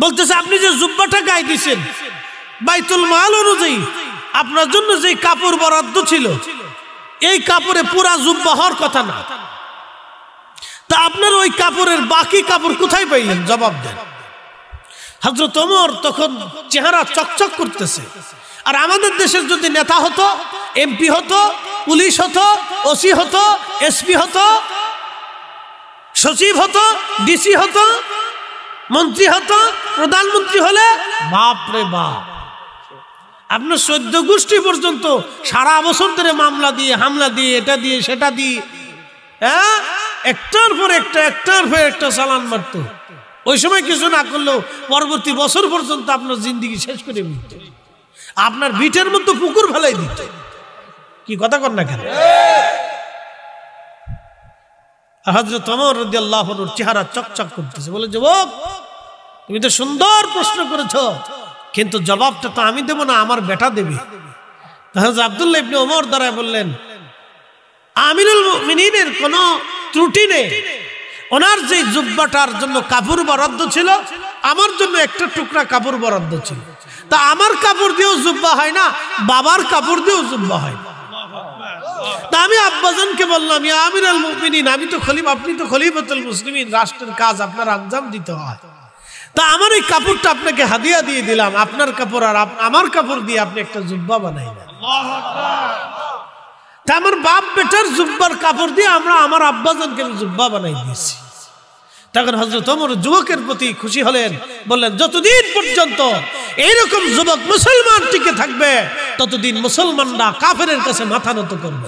A: বলতেছে আপনি যে জুব্বাটা গায়ে দিয়েছেন বাইতুল মাল অনুযায়ী আপনার জন্য যে কাপড় বরাদ্দ ছিল, এই কাপড়ে পুরা জুব্বা হওয়ার কথা না, তা আপনার ওই কাপড়ের বাকি কাপড় কোথায় পাইলেন? জবাব দেন। হযরত ওমর তখন চেহারা চকচক করতেছে। আর আমাদের দেশের যদি নেতা হতো, এমপি হতো, পুলিশ হতো, ওসি হতো, এসপি হতো, সচিব হতো, ডিসি হতো, মন্ত্রী হতো, প্রধানমন্ত্রী হলে বাপ রে বাপ, আপনার 14 গোষ্ঠী পর্যন্ত সারা বছর ধরে মামলা দিয়ে, হামলা দিয়ে, এটা দিয়ে, সেটা দিয়ে, হ্যাঁ, একটার পর একটা চালান মারত। ওই সময় কিছু না করলেও পরবর্তী বছর পর্যন্ত আপনার জিন্দেগি শেষ করে দিত, আপনার ভিটের মধ্যে পুকুর ফেলাই দিত। কি কথা কর না কেন? হযরত ওমর রাদিয়াল্লাহু আনহুর চেহারা চকচক করতেছে। বলে, যুবক তুমি তো সুন্দর প্রশ্ন করেছো, কিন্তু জবাবটা তো আমি দেব না, আমার বেটা দেবে। হযরত আব্দুল্লাহ ইবনে ওমর দাঁড়ায় বললেন, আমিরুল মুমিনিনের কোনো ত্রুটি নেই, ওনার যে জুব্বাটার জন্য কাপড় বরাদ্দ ছিল, আমার জন্য একটা টুকরা কাপড় বরাদ্দ ছিল, তা আমার কাপড় দিয়েও জুব্বা হয় না, বাবার কাপড় দিয়েও জুব্বা হয় না। তা আমি আব্বাজানকে বললাম, ইয়া আমিরুল মুমিনিন, আমি তো খলিফা, আপনি তো খলিফাতুল মুসলিমিন, রাষ্ট্রের কাজ আপনার আঞ্জাম দিতে হয়, তা আমার এই কাপড়টা আপনাকে হাদিয়া দিয়ে দিলাম, আপনার কাপড় আর আমার কাপড় দিয়ে আপনি একটা জুব্বা বানাইলেন। তা আমার বাপ বেটার জুব্বার কাপড় দিয়ে আমরা আমার আব্বাজানকে জুব্বা বানাই দিয়েছি। তখন হযরত ওমর যুবকের প্রতি খুশি হলেন, বললেন যতদিন পর্যন্ত এইরকম যুবক মুসলমান টিকে থাকবে ততদিন মুসলমানরা কাফেরের কাছে মাথা নত করবে।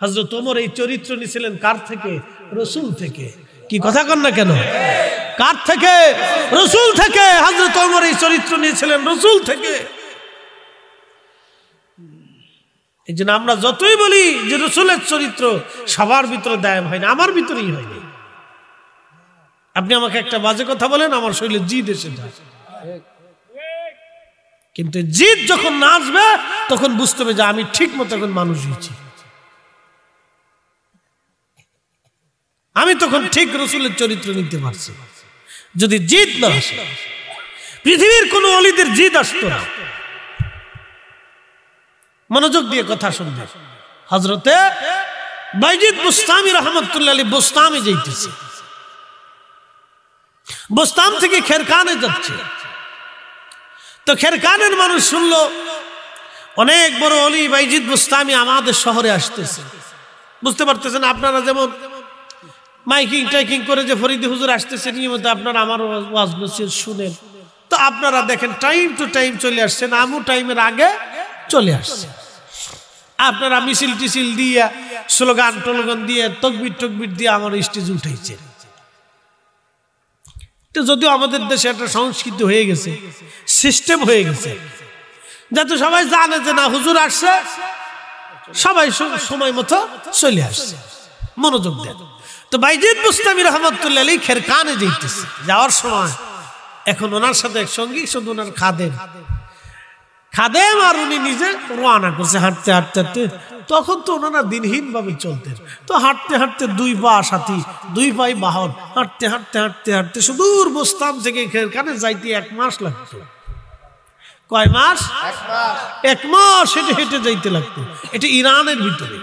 A: হযরত ওমর এই চরিত্র নিয়েছিলেন কার থেকে? রাসূল থেকে। কি কথা কন না কেন? কার থেকে? রাসূল থেকে। হযরত ওমর এই চরিত্র নিয়েছিলেন রাসূল থেকে। এই জন্য আমরা যতই বলি যে রাসূলের চরিত্র সবার ভিতরে দায়াম হয় না, আমার ভিতরেই হয়নি। আপনি আমাকে একটা বাজে কথা বলেন, আমার শরীরে জিদ এসে যায়, কিন্তু জিদ যখন না আসবে তখন বুঝতে হবে যে আমি ঠিক মতো এখন মানুষ হয়েছি, আমি তখন ঠিক রাসূলের চরিত্র নিতে পারছি। যদি জিদ না আসে, পৃথিবীর কোন ওলিদের জিদ আসতো না। মনোযোগ দিয়ে কথা শুনবে। হযরতে বাইজিদ বুস্তামি রাহমাতুল্লাহ আলাইহি বুস্তামে যাইতেছে, বুস্তাম থেকে খেরকানে যাচ্ছে। তো খেরকানের মানুষ শুনলো অনেক বড় ওলি বাইজিদ বুস্তামি আমাদের শহরে আসতেছে। বুঝতে পারতেছেন আপনারা, যেমন মাইকিং টাইকিং করে যে ফরিদি হুজুর আসতেছে নিয়মিত, আপনারা আমার ওয়াজ নসিহত শুনেন। তো আপনারা দেখেন টাইম টু টাইম চলে আসছেন, আমু টাইমের আগে চলে আসছে। আপনারা মিছিল টিছিল দিয়ে স্লোগান টোলগান দিয়ে তকবির টকবির দিয়ে আমার স্টেজ উঠাইছে। যদিও আমাদের দেশে একটা সংস্কৃতি হয়ে গেছে, সিস্টেম হয়ে গেছে, যাতে সবাই জানে যে না হুজুর আসছে, সবাই সময় মতো চলে আসছে। মনোযোগ দেন। তো বাইজিদ বুস্তামি রাহমাতুল্লাহ আলাইহি খেরকানে যাইতেছে। যাওয়ার সময় এখন ওনার সাথে এক সঙ্গী শুধু ওনার খাদেম আর উনি নিজে রওনা করছে হাঁটতে হাঁটতে হাঁটতে। তখন তো ওনারা দিনহীন ভাবে চলতেন। তো হাঁটতে হাঁটতে দুই পা সাথী, দুই পাই বাহন, হাঁটতে হাঁটতে হাঁটতে হাঁটতে সুদূর বুস্তাম থেকে খেরকানে যাইতে 1 মাস লাগতো। কয় মাস? 1 মাস হেঁটে হেঁটে যাইতে লাগতো। এটা ইরানের ভিতরে।